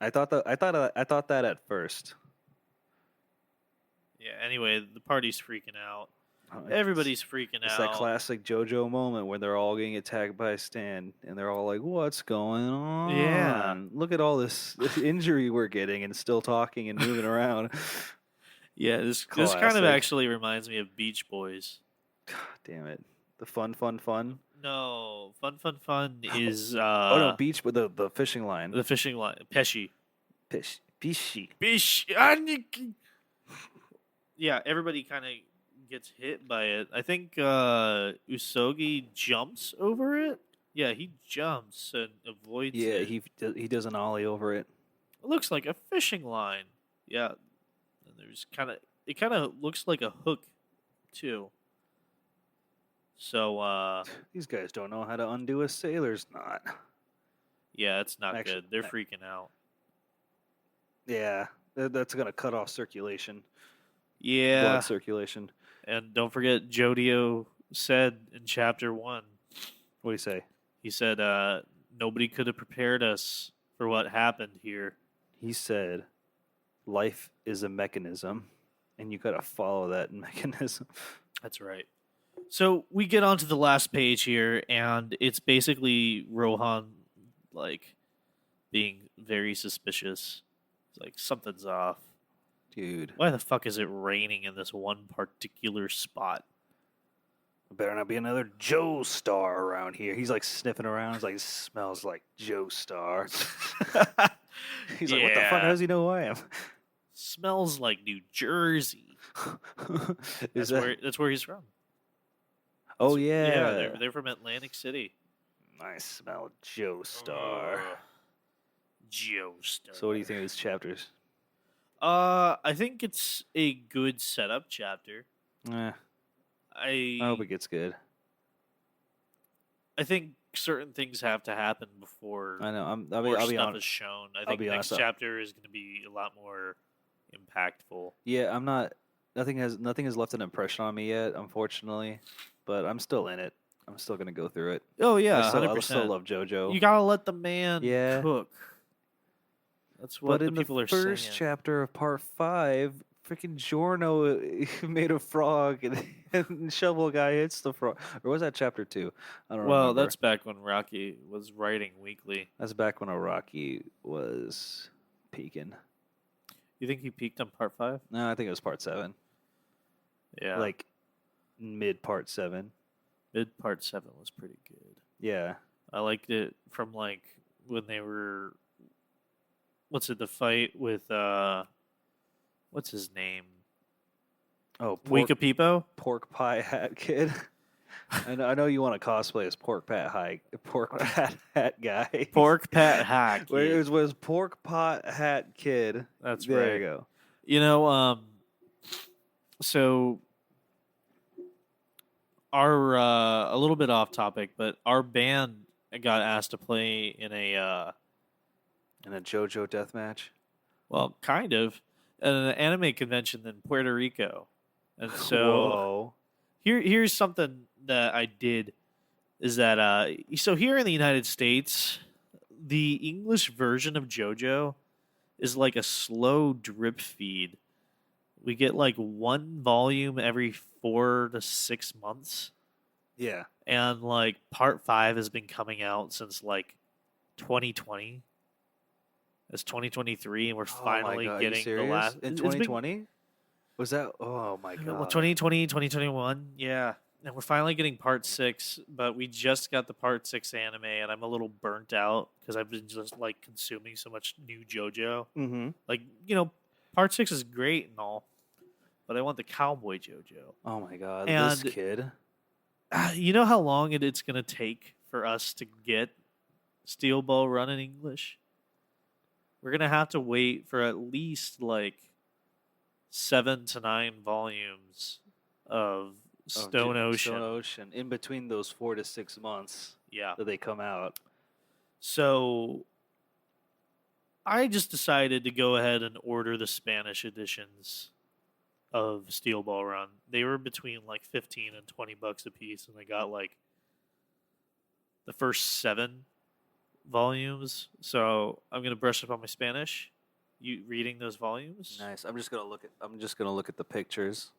Speaker 2: I thought that at first.
Speaker 1: Yeah. Anyway, the party's freaking out. Everybody's freaking out.
Speaker 2: It's that classic JoJo moment where they're all getting attacked by a stand, and they're all like, "What's going on?
Speaker 1: Yeah.
Speaker 2: Look at all this injury we're getting, and still talking and moving around."
Speaker 1: Yeah, this kind of actually reminds me of Beach Boys.
Speaker 2: God damn it! The fun.
Speaker 1: No, fun is
Speaker 2: oh no, beach, but the fishing line.
Speaker 1: The fishing line, Pesci.
Speaker 2: Bishi.
Speaker 1: Yeah, everybody kind of gets hit by it. I think Usogi jumps over it. Yeah, he jumps and avoids it.
Speaker 2: Yeah, he does an ollie over it.
Speaker 1: It looks like a fishing line. Yeah, and it kind of looks like a hook too. So
Speaker 2: these guys don't know how to undo a sailor's knot.
Speaker 1: Yeah, it's not good. They're freaking out.
Speaker 2: Yeah, that's gonna cut off circulation.
Speaker 1: Yeah,
Speaker 2: blood circulation.
Speaker 1: And don't forget, Jodio said in chapter 1.
Speaker 2: What did he say?
Speaker 1: He said, "Nobody could have prepared us for what happened here."
Speaker 2: He said, "Life is a mechanism, and you gotta follow that mechanism."
Speaker 1: That's right. So we get onto the last page here, and it's basically Rohan, like, being very suspicious. It's like, something's off.
Speaker 2: Dude.
Speaker 1: Why the fuck is it raining in this one particular spot?
Speaker 2: Better not be another Joe Star around here. He's like sniffing around. He's like, smells like Joe Star. He's like, what the fuck? How does he know who I am?
Speaker 1: Smells like New Jersey. That's where he's from.
Speaker 2: Oh, yeah.
Speaker 1: Yeah, they're from Atlantic City.
Speaker 2: I smell Joe Star.
Speaker 1: Joe Star.
Speaker 2: So what do you think of these chapters?
Speaker 1: I think it's a good setup chapter. I
Speaker 2: hope it gets good.
Speaker 1: I think certain things have to happen before
Speaker 2: I know.
Speaker 1: I'll be stuff is shown. I think next chapter is going to be a lot more impactful.
Speaker 2: Yeah, I'm not. Nothing has left an impression on me yet, unfortunately. But I'm still in it. I'm still going to go through it.
Speaker 1: Oh yeah,
Speaker 2: I still love JoJo.
Speaker 1: You gotta let the man cook. That's what the people are saying.
Speaker 2: But in the first chapter of Part 5, freaking Giorno made a frog, and Shovel Guy hits the frog. Or was that chapter 2? I don't know. Well,
Speaker 1: that's back when Rocky was writing weekly.
Speaker 2: That's back when Rocky was peaking.
Speaker 1: You think he peaked on Part 5?
Speaker 2: No, I think it was Part 7.
Speaker 1: Yeah.
Speaker 2: Like mid Part 7.
Speaker 1: Mid Part 7 was pretty good.
Speaker 2: Yeah.
Speaker 1: I liked it from like when they were... the fight with, what's his name?
Speaker 2: Oh,
Speaker 1: Wika Pipo?
Speaker 2: Pork Pie Hat Kid. I know you want to cosplay as Pork Pat Hat Guy.
Speaker 1: Pork Pat Hat Kid.
Speaker 2: It was Pork Pot Hat Kid.
Speaker 1: That's
Speaker 2: there
Speaker 1: right.
Speaker 2: There you go.
Speaker 1: You know, so our a little bit off topic, but our band got asked to play in a
Speaker 2: JoJo death match.
Speaker 1: Well, kind of at an anime convention in Puerto Rico, and so
Speaker 2: Whoa.
Speaker 1: Here's something that I did is that so here in the United States, the English version of JoJo is like a slow drip feed. We get like one volume every 4 to 6 months.
Speaker 2: Yeah.
Speaker 1: And like part 5 has been coming out since like 2020. It's 2023 and we're finally
Speaker 2: God,
Speaker 1: getting
Speaker 2: are you
Speaker 1: the last
Speaker 2: in
Speaker 1: it's been
Speaker 2: 2020? Was that? Oh my god.
Speaker 1: 2020, 2021. Yeah. And we're finally getting part 6, but we just got the part 6 anime and I'm a little burnt out because I've been just like consuming so much new JoJo.
Speaker 2: Mm-hmm.
Speaker 1: Like, part 6 is great and all, but I want the cowboy JoJo.
Speaker 2: Oh my god, this
Speaker 1: And
Speaker 2: kid.
Speaker 1: you know how long it's going to take for us to get Steel Ball Run in English? We're going to have to wait for at least like 7 to 9 volumes of Stone Ocean.
Speaker 2: Stone Ocean. In between those 4 to 6 months
Speaker 1: Yeah.
Speaker 2: that they come out.
Speaker 1: So I just decided to go ahead and order the Spanish editions of Steel Ball Run. They were between like 15 and $20 a piece, and I got like the first 7 volumes. So I'm gonna brush up on my Spanish. You reading those volumes?
Speaker 2: Nice. I'm just gonna look at the pictures.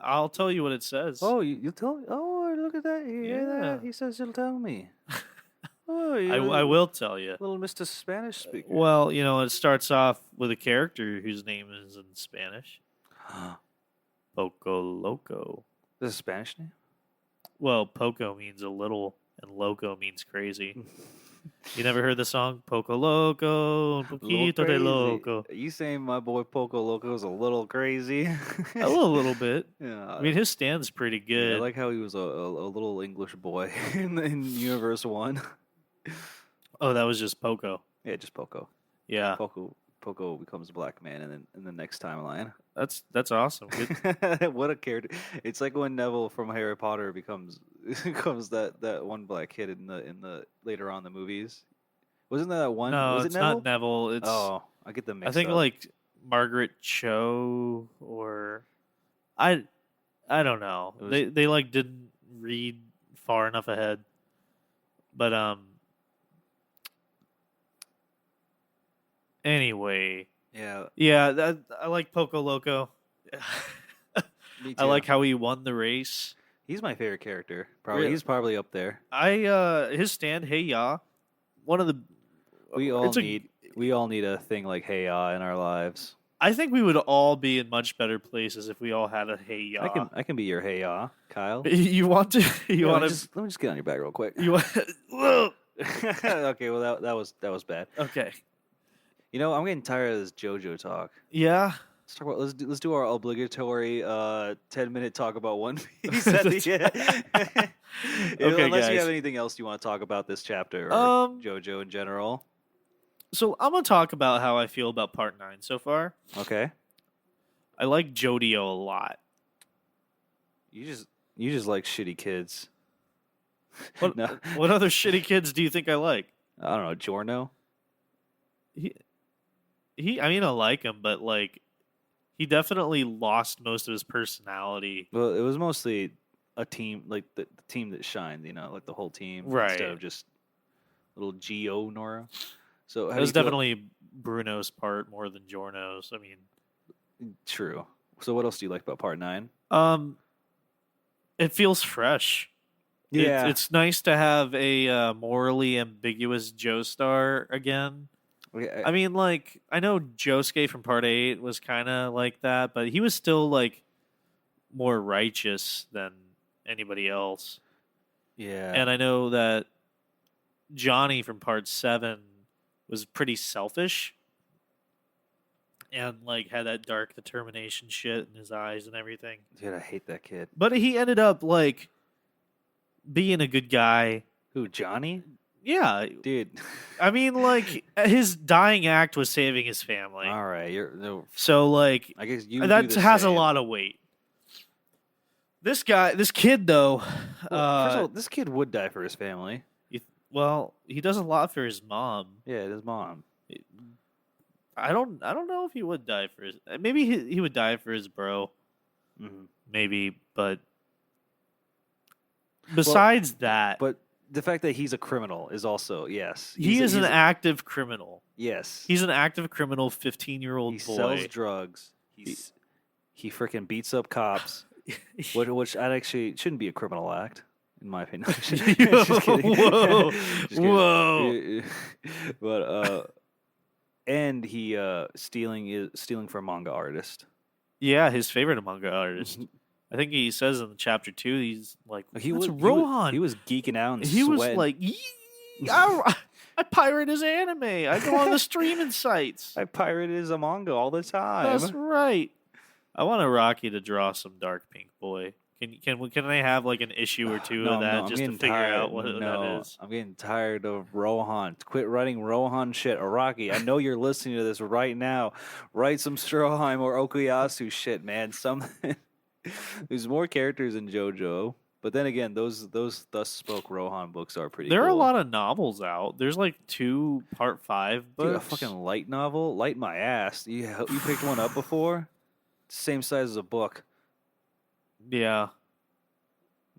Speaker 1: I'll tell you what it says.
Speaker 2: Oh, you tell me. Oh, look at that. You hear
Speaker 1: Yeah.
Speaker 2: that? He says he'll tell me. Oh,
Speaker 1: I will tell you.
Speaker 2: Little Mr. Spanish speaker.
Speaker 1: Well, it starts off with a character whose name is in Spanish. Poco Loco.
Speaker 2: This is a Spanish name?
Speaker 1: Well, Poco means a little, and Loco means crazy. You never heard the song Poco Loco, un poquito de loco?
Speaker 2: You saying my boy Poco Loco is a little crazy?
Speaker 1: A little bit.
Speaker 2: Yeah.
Speaker 1: I mean, his stand's pretty good.
Speaker 2: Yeah, I like how he was a little English boy in Universe 1.
Speaker 1: Oh, that was just Poco.
Speaker 2: Yeah, just Poco.
Speaker 1: Yeah,
Speaker 2: Poco becomes a black man in the next timeline.
Speaker 1: that's awesome. Good.
Speaker 2: What a character! It's like when Neville from Harry Potter becomes that one black kid in the later on in the movies. Wasn't that one?
Speaker 1: No,
Speaker 2: was
Speaker 1: it's
Speaker 2: it Neville?
Speaker 1: not Neville. It's
Speaker 2: I get them mixed
Speaker 1: I think
Speaker 2: up.
Speaker 1: like Margaret Cho or I don't know.
Speaker 2: It was-
Speaker 1: They like didn't read far enough ahead. But anyway,
Speaker 2: yeah,
Speaker 1: I like Poco Loco.
Speaker 2: me too.
Speaker 1: I like how he won the race.
Speaker 2: He's my favorite character. Probably
Speaker 1: Really?
Speaker 2: he's probably up there.
Speaker 1: His stand, Hey Ya, one of the
Speaker 2: We all
Speaker 1: it's a-
Speaker 2: need a thing like Hey Ya in our lives.
Speaker 1: I think we would all be in much better places if we all had a Hey Ya.
Speaker 2: I can be your Hey Ya, Kyle.
Speaker 1: You want to? You
Speaker 2: Yeah,
Speaker 1: want
Speaker 2: let
Speaker 1: to?
Speaker 2: me just get on your back real quick.
Speaker 1: You want? Whoa.
Speaker 2: Okay, well that was bad.
Speaker 1: Okay.
Speaker 2: I'm getting tired of this JoJo talk.
Speaker 1: Yeah.
Speaker 2: Let's talk about let's do our obligatory 10-minute talk about One Piece at the end.
Speaker 1: Okay,
Speaker 2: Unless you
Speaker 1: guys.
Speaker 2: have anything else you want to talk about this chapter or JoJo in general.
Speaker 1: So I'm gonna talk about how I feel about Part 9 so far.
Speaker 2: Okay.
Speaker 1: I like Jodio a lot.
Speaker 2: You just like shitty kids.
Speaker 1: What
Speaker 2: No.
Speaker 1: what other shitty kids do you think I like?
Speaker 2: I don't know, Giorno.
Speaker 1: I mean I like him, but like he definitely lost most of his personality.
Speaker 2: Well, it was mostly a team, like the team that shined, like the whole team,
Speaker 1: Right.
Speaker 2: instead of just little Gio Nora. So how
Speaker 1: It
Speaker 2: do
Speaker 1: was
Speaker 2: you feel-
Speaker 1: definitely Bruno's part more than Giorno's. I mean,
Speaker 2: true. So what else do you like about Part 9?
Speaker 1: it feels fresh. It's nice to have a morally ambiguous Joestar again.
Speaker 2: Okay,
Speaker 1: I mean, like, I know Josuke from Part 8 was kind of like that, but he was still, like, more righteous than anybody else.
Speaker 2: yeah.
Speaker 1: And I know that Johnny from Part 7 was pretty selfish and, like, had that dark determination shit in his eyes and everything.
Speaker 2: Dude, I hate that kid.
Speaker 1: But he ended up, like, being a good guy.
Speaker 2: Who, Johnny?
Speaker 1: Yeah.
Speaker 2: Dude.
Speaker 1: I mean, like, his dying act was saving his family.
Speaker 2: All right.
Speaker 1: So, like,
Speaker 2: I guess you
Speaker 1: that
Speaker 2: do the
Speaker 1: has a
Speaker 2: same.
Speaker 1: lot of weight. This kid, though,
Speaker 2: Well, first of all, this kid would die for his family.
Speaker 1: he does a lot for his mom.
Speaker 2: Yeah, his mom.
Speaker 1: I don't know if he would die for his. Maybe he would die for his bro.
Speaker 2: Mhm.
Speaker 1: Maybe, but besides that,
Speaker 2: But the fact that he's a criminal is also yes.
Speaker 1: He is an active criminal.
Speaker 2: Yes,
Speaker 1: he's an active criminal. 15-year-old boy.
Speaker 2: He sells drugs. He freaking beats up cops. which I actually shouldn't be a criminal act, in my opinion. Just kidding.
Speaker 1: Whoa,
Speaker 2: Just kidding.
Speaker 1: whoa!
Speaker 2: But and he stealing from a manga artist.
Speaker 1: Yeah, his favorite manga artist. I think he says in chapter 2, he's like,
Speaker 2: Rohan. He was geeking out and
Speaker 1: he
Speaker 2: sweating.
Speaker 1: was like, I pirate his anime. I go on the streaming sites.
Speaker 2: I pirate his manga all the time.
Speaker 1: That's right. I want Rocky to draw some dark pink boy. Can they have like an issue or two of that just to figure out what that is?
Speaker 2: I'm getting tired of Rohan. Quit writing Rohan shit. Araki, I know you're listening to this right now. Write some Stroheim or Okuyasu shit, man. There's more characters in JoJo, but then again, those Thus Spoke Rohan books are pretty.
Speaker 1: There are
Speaker 2: cool.
Speaker 1: a lot of novels out. There's like 2 part 5 books.
Speaker 2: Dude, a fucking light novel, light my ass. You picked one up before? Same size as a book.
Speaker 1: Yeah.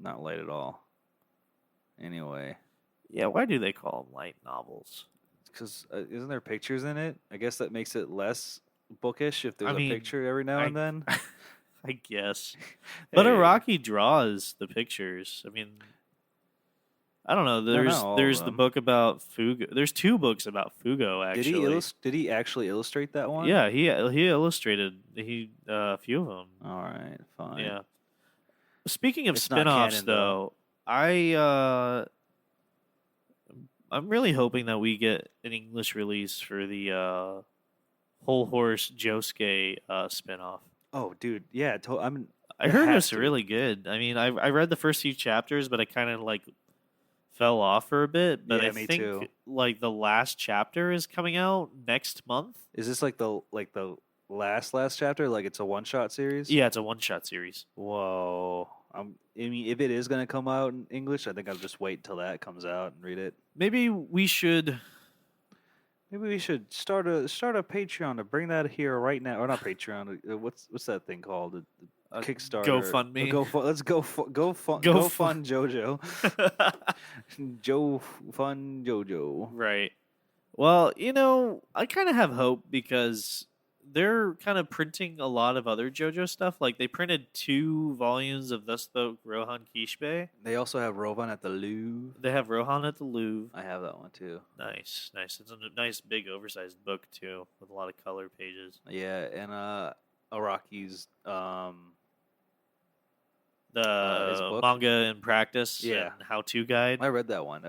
Speaker 2: Not light at all. Anyway.
Speaker 1: Yeah, why do they call them light novels?
Speaker 2: Because isn't there pictures in it? I guess that makes it less bookish if there's a picture every now and then.
Speaker 1: I guess. But Araki draws the pictures. I mean, I don't know. There's the book about Fugo. There's 2 books about Fugo, actually.
Speaker 2: Did he actually illustrate that one?
Speaker 1: Yeah, he illustrated a few of them.
Speaker 2: All right, fine.
Speaker 1: Yeah. Speaking of spin-offs, though, I'm really hoping that we get an English release for the Whole Horse Josuke spin-off.
Speaker 2: Oh, dude, yeah.
Speaker 1: I heard it's really good. I mean, I read the first few chapters, but I kind of like fell off for a bit. But
Speaker 2: yeah,
Speaker 1: I
Speaker 2: me
Speaker 1: think
Speaker 2: too.
Speaker 1: Like the last chapter is coming out next month.
Speaker 2: Is this like the last chapter? Like it's a one-shot series?
Speaker 1: Yeah, it's a one-shot series.
Speaker 2: Whoa. I mean, if it is going to come out in English, I think I'll just wait till that comes out and read it.
Speaker 1: Maybe we should
Speaker 2: start a Patreon to bring that here right now, or not Patreon. What's that thing called? Kickstarter.
Speaker 1: GoFundMe.
Speaker 2: Let's go fund JoJo. Fund JoJo.
Speaker 1: Right. Well, I kind of have hope because they're kind of printing a lot of other JoJo stuff. Like they printed 2 volumes of Thus Spoke Rohan Kishbe.
Speaker 2: They also have Rohan at the Louvre.
Speaker 1: They have Rohan at the Louvre.
Speaker 2: I have that one too.
Speaker 1: Nice. It's a nice big oversized book too, with a lot of color pages.
Speaker 2: Yeah, and Araki's
Speaker 1: the manga in practice and how-to guide.
Speaker 2: I read that one.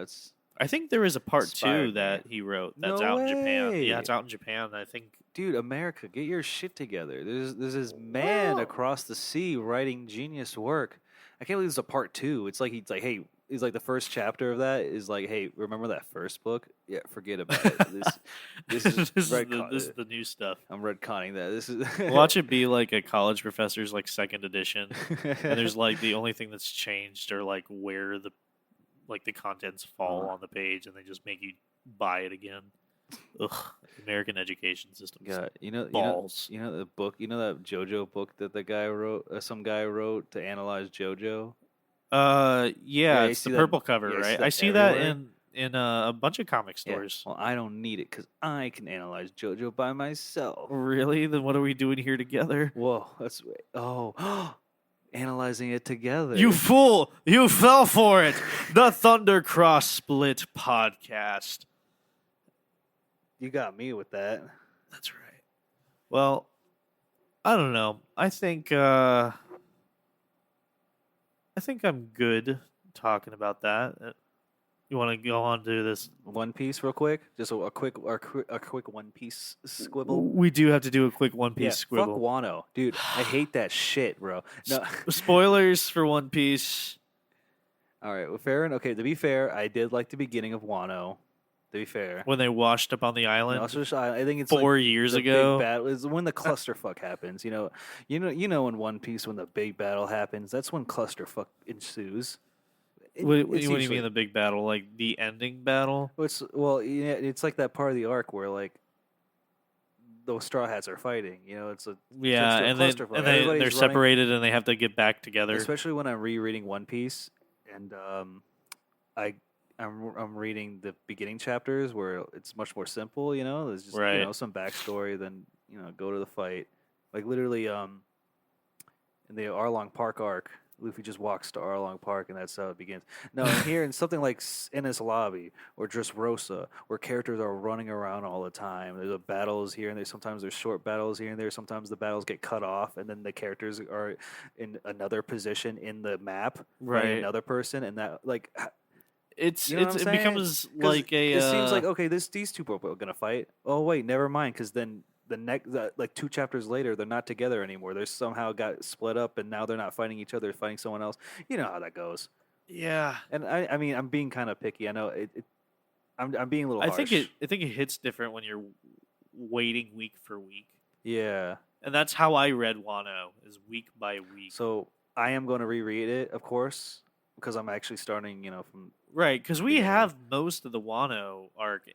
Speaker 1: I think there is a part 2 that he wrote that's out in Japan. Yeah, it's out in Japan. I think.
Speaker 2: Dude, America, get your shit together. There's this man across the sea writing genius work. I can't believe there's a part 2. It's like he's like the first chapter of that is like, hey, remember that first book? Yeah, forget about it. This is
Speaker 1: this is the new stuff.
Speaker 2: I'm retconning that. This is
Speaker 1: watch it be like a college professor's like 2nd edition, and there's like the only thing that's changed are like where the contents fall on the page, and they just make you buy it again. Ugh, American education system.
Speaker 2: God,
Speaker 1: balls.
Speaker 2: You know the book. You know that JoJo book that the guy wrote. Some guy wrote to analyze JoJo.
Speaker 1: Yeah, it's the purple cover, right? I see that in a bunch of comic stores.
Speaker 2: Yeah. Well, I don't need it because I can analyze JoJo by myself.
Speaker 1: Really? Then what are we doing here together?
Speaker 2: Whoa, analyzing it together.
Speaker 1: You fool! You fell for it. The Thunder Cross Split podcast.
Speaker 2: You got me with that.
Speaker 1: That's right. Well, I don't know. I think I'm good talking about that. You want to go on to this
Speaker 2: One Piece real quick? Just a quick One Piece squibble.
Speaker 1: We do have to do a quick One Piece squibble.
Speaker 2: Fuck Wano, dude. I hate that shit, bro. No.
Speaker 1: Spoilers for One Piece.
Speaker 2: All right, well, fair and okay. To be fair, I did like the beginning of Wano. To be fair,
Speaker 1: when they washed up on the island,
Speaker 2: I think it's
Speaker 1: 4 years ago.
Speaker 2: Big battle is when the clusterfuck happens. You know, in One Piece when the big battle happens, that's when clusterfuck ensues.
Speaker 1: What do you mean the big battle? Like the ending battle?
Speaker 2: It's like that part of the arc where like those Straw Hats are fighting. You know, it's
Speaker 1: and they're separated and they have to get back together.
Speaker 2: Especially when I'm rereading One Piece, and I'm reading the beginning chapters where it's much more simple. There's just
Speaker 1: Right.
Speaker 2: some backstory. Then go to the fight. Like literally, in the Arlong Park arc, Luffy just walks to Arlong Park, and that's how it begins. No, and here in something like Enies Lobby or Dressrosa, where characters are running around all the time. There's a battles here and there. Sometimes there's short battles here and there. Sometimes the battles get cut off, and then the characters are in another position in the map, fighting
Speaker 1: Right.
Speaker 2: another person, and that like.
Speaker 1: It's
Speaker 2: You know what I'm
Speaker 1: it
Speaker 2: saying?
Speaker 1: becomes
Speaker 2: 'Cause
Speaker 1: like a
Speaker 2: it seems like okay, these two people are gonna fight. Oh wait, never mind. Because then like 2 chapters later, they're not together anymore. They somehow got split up, and now they're not fighting each other; they're fighting someone else. You know how that goes.
Speaker 1: yeah.
Speaker 2: And I mean, I'm being kind of picky. I know I'm being a little harsh.
Speaker 1: I think it hits different when you're waiting week for week,
Speaker 2: Yeah.
Speaker 1: and that's how I read Wano is week by week.
Speaker 2: So I am going to reread it, of course, because I'm actually starting. From
Speaker 1: Right, because we
Speaker 2: beginning.
Speaker 1: have most of the Wano arc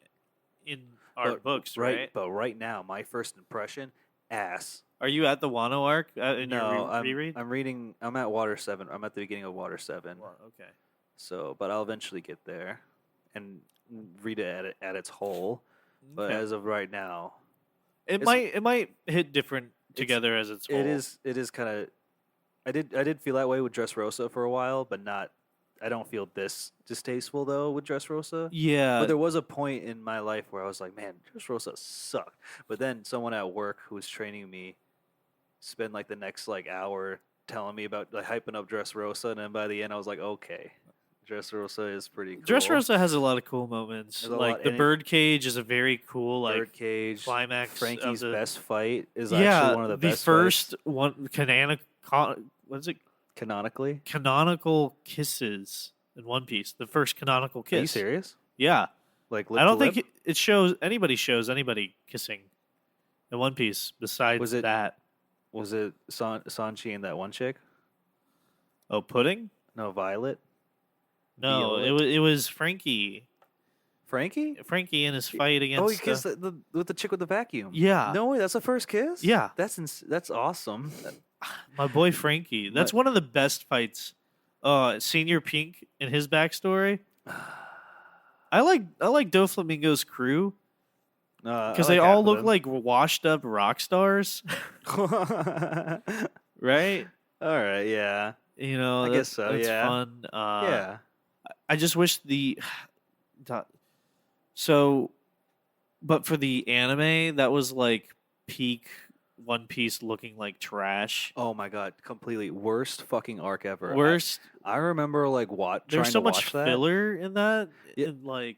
Speaker 1: in our books, right?
Speaker 2: But right now, my first impression, ass.
Speaker 1: Are you at the Wano arc in
Speaker 2: No,
Speaker 1: your reread?
Speaker 2: I'm reading. I'm at Water 7. I'm at the beginning of Water 7.
Speaker 1: Okay.
Speaker 2: So, but I'll eventually get there and read it at its whole. But
Speaker 1: Okay.
Speaker 2: as of right now,
Speaker 1: It
Speaker 2: it's-
Speaker 1: might hit different together as its whole.
Speaker 2: it is kind of. I did feel that way with Dressrosa for a while, but not. I don't feel this distasteful though with Dressrosa.
Speaker 1: Yeah.
Speaker 2: But there was a point in my life where I was like, man, Dressrosa sucked. But then someone at work who was training me spent like the next like hour telling me about like hyping up Dressrosa, and then by the end I was like, okay, Dressrosa is pretty cool.
Speaker 1: Dressrosa has a lot of cool moments.
Speaker 2: There's a
Speaker 1: Like
Speaker 2: lot-
Speaker 1: the
Speaker 2: and it-
Speaker 1: birdcage is a very cool like
Speaker 2: Birdcage,
Speaker 1: climax.
Speaker 2: Frankie's
Speaker 1: of the,
Speaker 2: best fight is
Speaker 1: yeah,
Speaker 2: actually one of the best
Speaker 1: first
Speaker 2: fights,
Speaker 1: one what's it?
Speaker 2: canonically.
Speaker 1: Canonical kisses in One Piece. The first canonical kiss.
Speaker 2: Are you serious?
Speaker 1: Yeah.
Speaker 2: Like lip
Speaker 1: I don't
Speaker 2: to
Speaker 1: think
Speaker 2: lip?
Speaker 1: it shows anybody kissing in One Piece besides
Speaker 2: Was it-
Speaker 1: that.
Speaker 2: Was it Sanchi and that one chick?
Speaker 1: Oh, pudding?
Speaker 2: No, Violet.
Speaker 1: No,
Speaker 2: Violet?
Speaker 1: it was Frankie.
Speaker 2: Frankie?
Speaker 1: Frankie in his fight against.
Speaker 2: Oh, he kissed with the chick with the vacuum.
Speaker 1: Yeah.
Speaker 2: No way, that's the first kiss.
Speaker 1: Yeah.
Speaker 2: That's awesome.
Speaker 1: My boy Frankie. That's one of the best fights. Senior Pink and his backstory. I like Doflamingo's crew because they all look like washed up rock stars, right?
Speaker 2: All right, yeah,
Speaker 1: You know,
Speaker 2: I guess so.
Speaker 1: It's
Speaker 2: Yeah,
Speaker 1: fun.
Speaker 2: yeah.
Speaker 1: I just wish so, but for the anime, that was like peak One Piece looking like trash.
Speaker 2: Oh my god, completely worst fucking arc ever.
Speaker 1: Worst.
Speaker 2: I remember like
Speaker 1: There's
Speaker 2: trying
Speaker 1: so
Speaker 2: to
Speaker 1: much
Speaker 2: watch that.
Speaker 1: filler in that.
Speaker 2: Yeah.
Speaker 1: And like,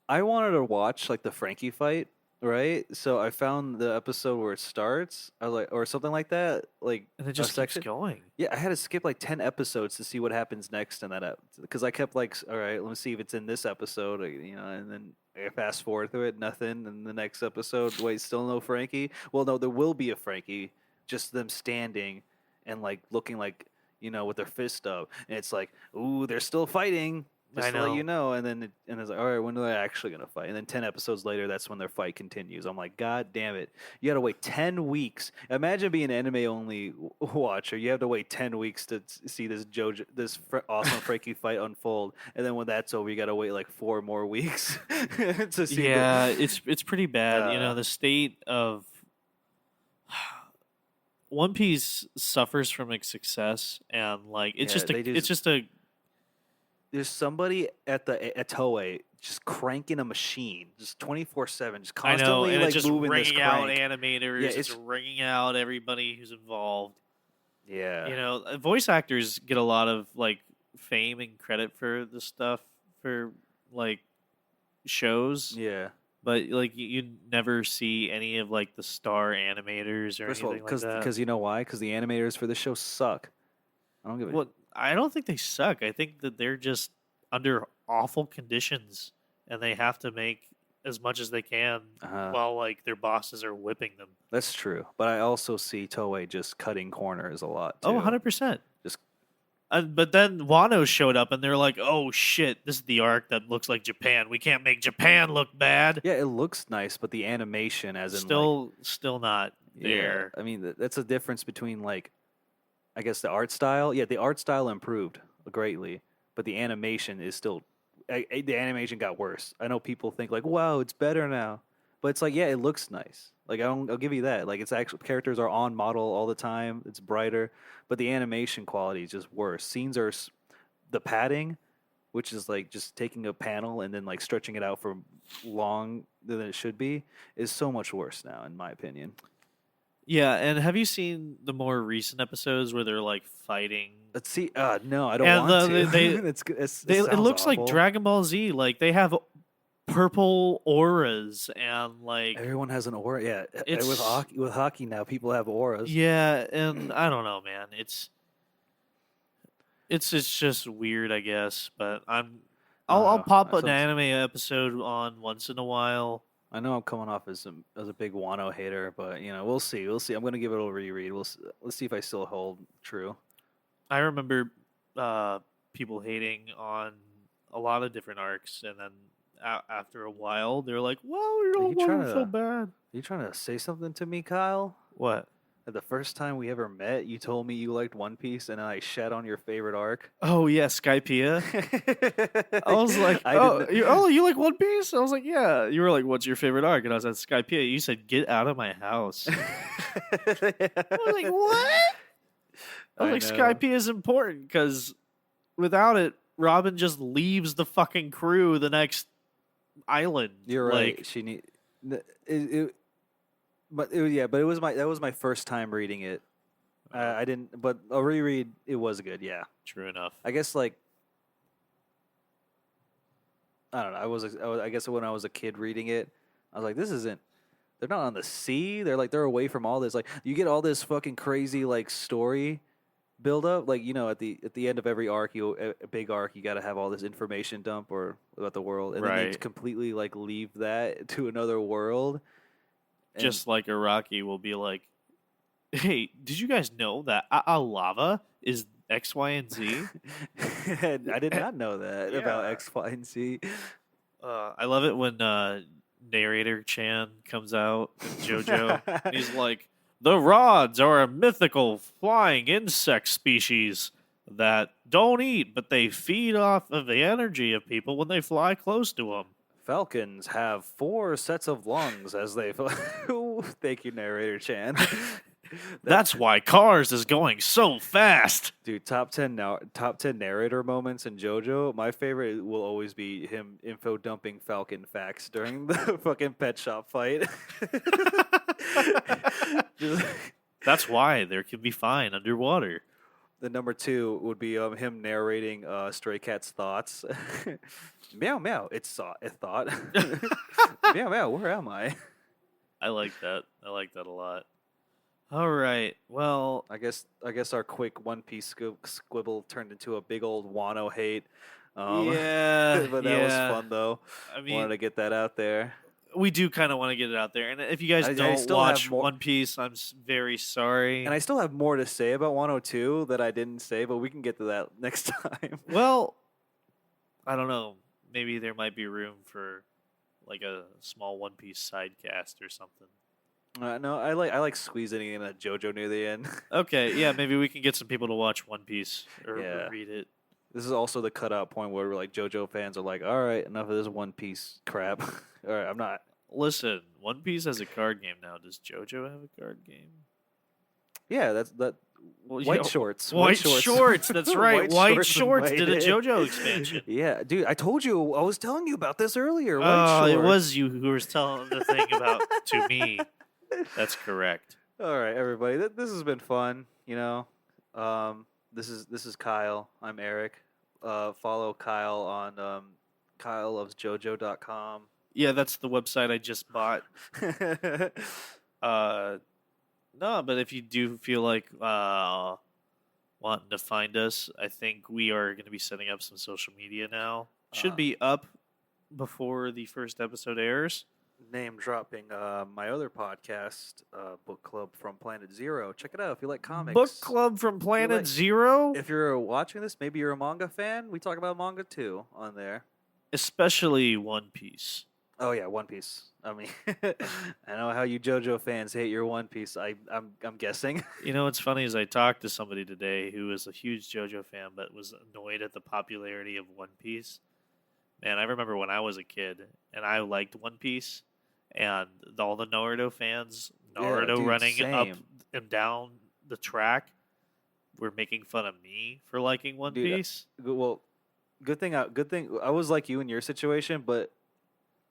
Speaker 2: I wanted to watch like the Frankie fight, right? So I found the episode where it starts, I was like, or something like that, like
Speaker 1: and it
Speaker 2: a
Speaker 1: just keeps
Speaker 2: section.
Speaker 1: going.
Speaker 2: Yeah, I had to skip like 10 episodes to see what happens next in that because I kept like, all right, let me see if it's in this episode, and then I fast forward through it, nothing, and the next episode, wait, still no Frankie. Well, no, there will be a Frankie, just them standing and like looking like with their fist up, and it's like, ooh, they're still fighting. Just
Speaker 1: I
Speaker 2: to let
Speaker 1: know.
Speaker 2: you know, and it's like, all right, when are they actually gonna fight? And then 10 episodes later, that's when their fight continues. I'm like, God damn it! You got to wait 10 weeks. Imagine being an anime only watcher. You have to wait 10 weeks to see this awesome Frankie fight unfold, and then when that's over, you got to wait like 4 more weeks to see.
Speaker 1: Yeah, it's pretty bad.
Speaker 2: Uh,
Speaker 1: The state of One Piece suffers from its success, and like it's
Speaker 2: Yeah,
Speaker 1: it's just a
Speaker 2: There's somebody at Toei just cranking a machine, just 24/7, just
Speaker 1: I know,
Speaker 2: constantly
Speaker 1: and
Speaker 2: like
Speaker 1: it's just
Speaker 2: moving this
Speaker 1: ringing out
Speaker 2: crank.
Speaker 1: animators.
Speaker 2: Yeah,
Speaker 1: it's ringing out everybody who's involved.
Speaker 2: Yeah.
Speaker 1: Voice actors get a lot of like fame and credit for the stuff for like shows,
Speaker 2: Yeah.
Speaker 1: but like you never see any of like the star animators or
Speaker 2: First of all,
Speaker 1: anything like that.
Speaker 2: because you know why? Because the animators for the show suck. I don't give a
Speaker 1: Well, I don't think they suck. I think that they're just under awful conditions and they have to make as much as they can while like their bosses are whipping them.
Speaker 2: That's true. But I also see Toei just cutting corners a lot too.
Speaker 1: Oh, 100%.
Speaker 2: Just
Speaker 1: But then Wano showed up and they're like, oh shit, this is the arc that looks like Japan. We can't make Japan look bad.
Speaker 2: yeah, it looks nice, but the animation, as in
Speaker 1: Still not there.
Speaker 2: Yeah, I mean, that's a difference between like, I guess the art style. Yeah, the art style improved greatly, but the animation is still the animation got worse. I know people think like, wow, it's better now, but it's like, yeah, it looks nice. Like I'll give you that. Like it's actual characters are on model all the time. It's brighter, but the animation quality is just worse. Scenes are the padding, which is like just taking a panel and then like stretching it out for long than it should be, is so much worse now, in my opinion.
Speaker 1: Yeah, and have you seen the more recent episodes where they're like fighting?
Speaker 2: Let's see. No, I don't
Speaker 1: And
Speaker 2: want to.
Speaker 1: it
Speaker 2: Sounds
Speaker 1: looks like
Speaker 2: awful.
Speaker 1: Dragon Ball Z. Like they have purple auras and like
Speaker 2: Everyone has an aura. Yeah,
Speaker 1: It's-
Speaker 2: with hockey now, people have auras.
Speaker 1: yeah, and I don't know, man. It's just weird, I guess. But I'll pop an anime episode on once in a while.
Speaker 2: I know I'm coming off as a big Wano hater, but we'll see. We'll see. I'm gonna give it a reread. Let's see if I still hold true.
Speaker 1: I remember people hating on a lot of different arcs, and then after a while, they're like, "Well, you don't want so bad."
Speaker 2: Are you trying to say something to me, Kyle?
Speaker 1: What?
Speaker 2: The first time we ever met, you told me you liked One Piece, and I shat on your favorite arc.
Speaker 1: Oh yeah, Skypiea. I was like, you like One Piece? I was like, yeah. You were like, what's your favorite arc? And I was at Skypiea. You said, get out of my house. I was like, what? I was like, Skypiea is important because without it, Robin just leaves the fucking crew the next island.
Speaker 2: You're right. She but it was that was my first time reading it. I didn't, but a reread, it was good. Yeah,
Speaker 1: true enough.
Speaker 2: I guess like I don't know. I guess when I was a kid reading it, I was like, this isn't. They're not on the sea. They're away from all this. Like you get all this fucking crazy like story build up. Like at the end of every arc, a big arc, you got to have all this information dump or about the world, and then they completely like leave that to another world.
Speaker 1: Just like Iraqi will be like, hey, did you guys know that lava is X, Y, and Z?
Speaker 2: I did not know that about X, Y, and Z.
Speaker 1: I love it when narrator Chan comes out in JoJo. And he's like, the rods are a mythical flying insect species that don't eat, but they feed off of the energy of people when they fly close to them.
Speaker 2: Falcons have 4 sets of lungs as they fly. Thank you, narrator Chan.
Speaker 1: That's why Cars is going so fast.
Speaker 2: Dude, top 10 narrator moments in JoJo. My favorite will always be him info dumping Falcon facts during the fucking pet shop fight.
Speaker 1: That's why there can be fine underwater.
Speaker 2: The number 2 would be him narrating Stray Cat's thoughts. Meow meow, it's a thought. Meow meow, where am I?
Speaker 1: I like that. I like that a lot. All right. Well,
Speaker 2: I guess our quick One Piece squibble turned into a big old Wano hate.
Speaker 1: Yeah,
Speaker 2: but that was fun though. I mean, wanted to get that out there.
Speaker 1: We do kind of want to get it out there, and if you guys don't watch One Piece, I'm very sorry.
Speaker 2: And I still have more to say about 102 that I didn't say, but we can get to that next time.
Speaker 1: Well, I don't know. Maybe there might be room for like a small One Piece sidecast or something.
Speaker 2: No, I like squeezing in a JoJo near the end.
Speaker 1: Okay, yeah, maybe we can get some people to watch One Piece or read it.
Speaker 2: This is also the cutout point where like JoJo fans are like, all right, enough of this One Piece crap. All right, I'm not.
Speaker 1: Listen, One Piece has a card game now. Does JoJo have a card game?
Speaker 2: Yeah, that's that. Well, White Shorts.
Speaker 1: White Shorts. That's right. White Shorts did a JoJo expansion.
Speaker 2: Yeah, dude. I told you. I was telling you about this earlier.
Speaker 1: Oh, it was you who was telling the thing about to me. That's correct.
Speaker 2: All right, everybody. This has been fun. This is Kyle. I'm Eric. Follow Kyle on KyleLovesJojo.com.
Speaker 1: Yeah, that's the website I just bought. No, but if you do feel like wanting to find us, I think we are going to be setting up some social media now. Should be up before the first episode airs.
Speaker 2: Name dropping my other podcast, Book Club from Planet Zero. Check it out if you like comics.
Speaker 1: Book Club from Planet Zero?
Speaker 2: If you're watching this, maybe you're a manga fan. We talk about manga too on there.
Speaker 1: Especially One Piece.
Speaker 2: Oh yeah, One Piece. I mean, I know how you JoJo fans hate your One Piece. I'm guessing.
Speaker 1: You know what's funny is I talked to somebody today who was a huge JoJo fan but was annoyed at the popularity of One Piece. Man, I remember when I was a kid and I liked One Piece, and all the Naruto fans, Naruto
Speaker 2: dude,
Speaker 1: running up
Speaker 2: same.
Speaker 1: and down the track, were making fun of me for liking One
Speaker 2: Dude,
Speaker 1: Piece.
Speaker 2: well, good thing I was like you in your situation, but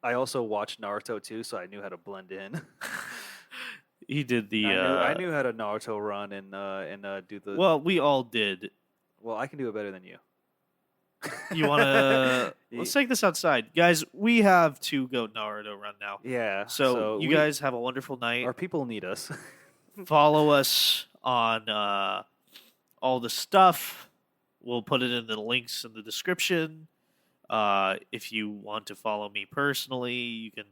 Speaker 2: I also watched Naruto too, so I knew how to blend in.
Speaker 1: He did the.
Speaker 2: I knew how to Naruto run and do the.
Speaker 1: Well, we all did.
Speaker 2: Well, I can do it better than you.
Speaker 1: You want to? Let's take this outside, guys. We have to go Naruto run now.
Speaker 2: Yeah.
Speaker 1: So you guys have a wonderful night.
Speaker 2: Our people need us.
Speaker 1: Follow us on all the stuff. We'll put it in the links in the description. If you want to follow me personally, you can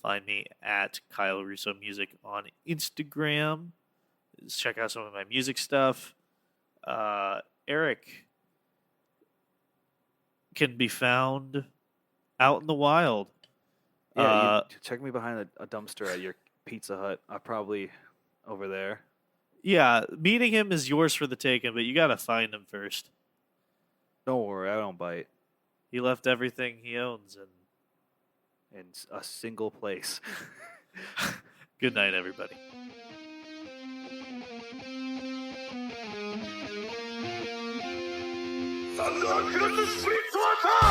Speaker 1: find me at Kyle Russo Music on Instagram. Just check out some of my music stuff. Eric can be found out in the wild.
Speaker 2: Yeah, check me behind a dumpster at your Pizza Hut. I'm probably over there.
Speaker 1: Yeah, meeting him is yours for the taking, but you got to find him first.
Speaker 2: Don't worry, I don't bite.
Speaker 1: He left everything he owns, and
Speaker 2: In a single place.
Speaker 1: good night, everybody.
Speaker 3: Thunder, kill the sweet water!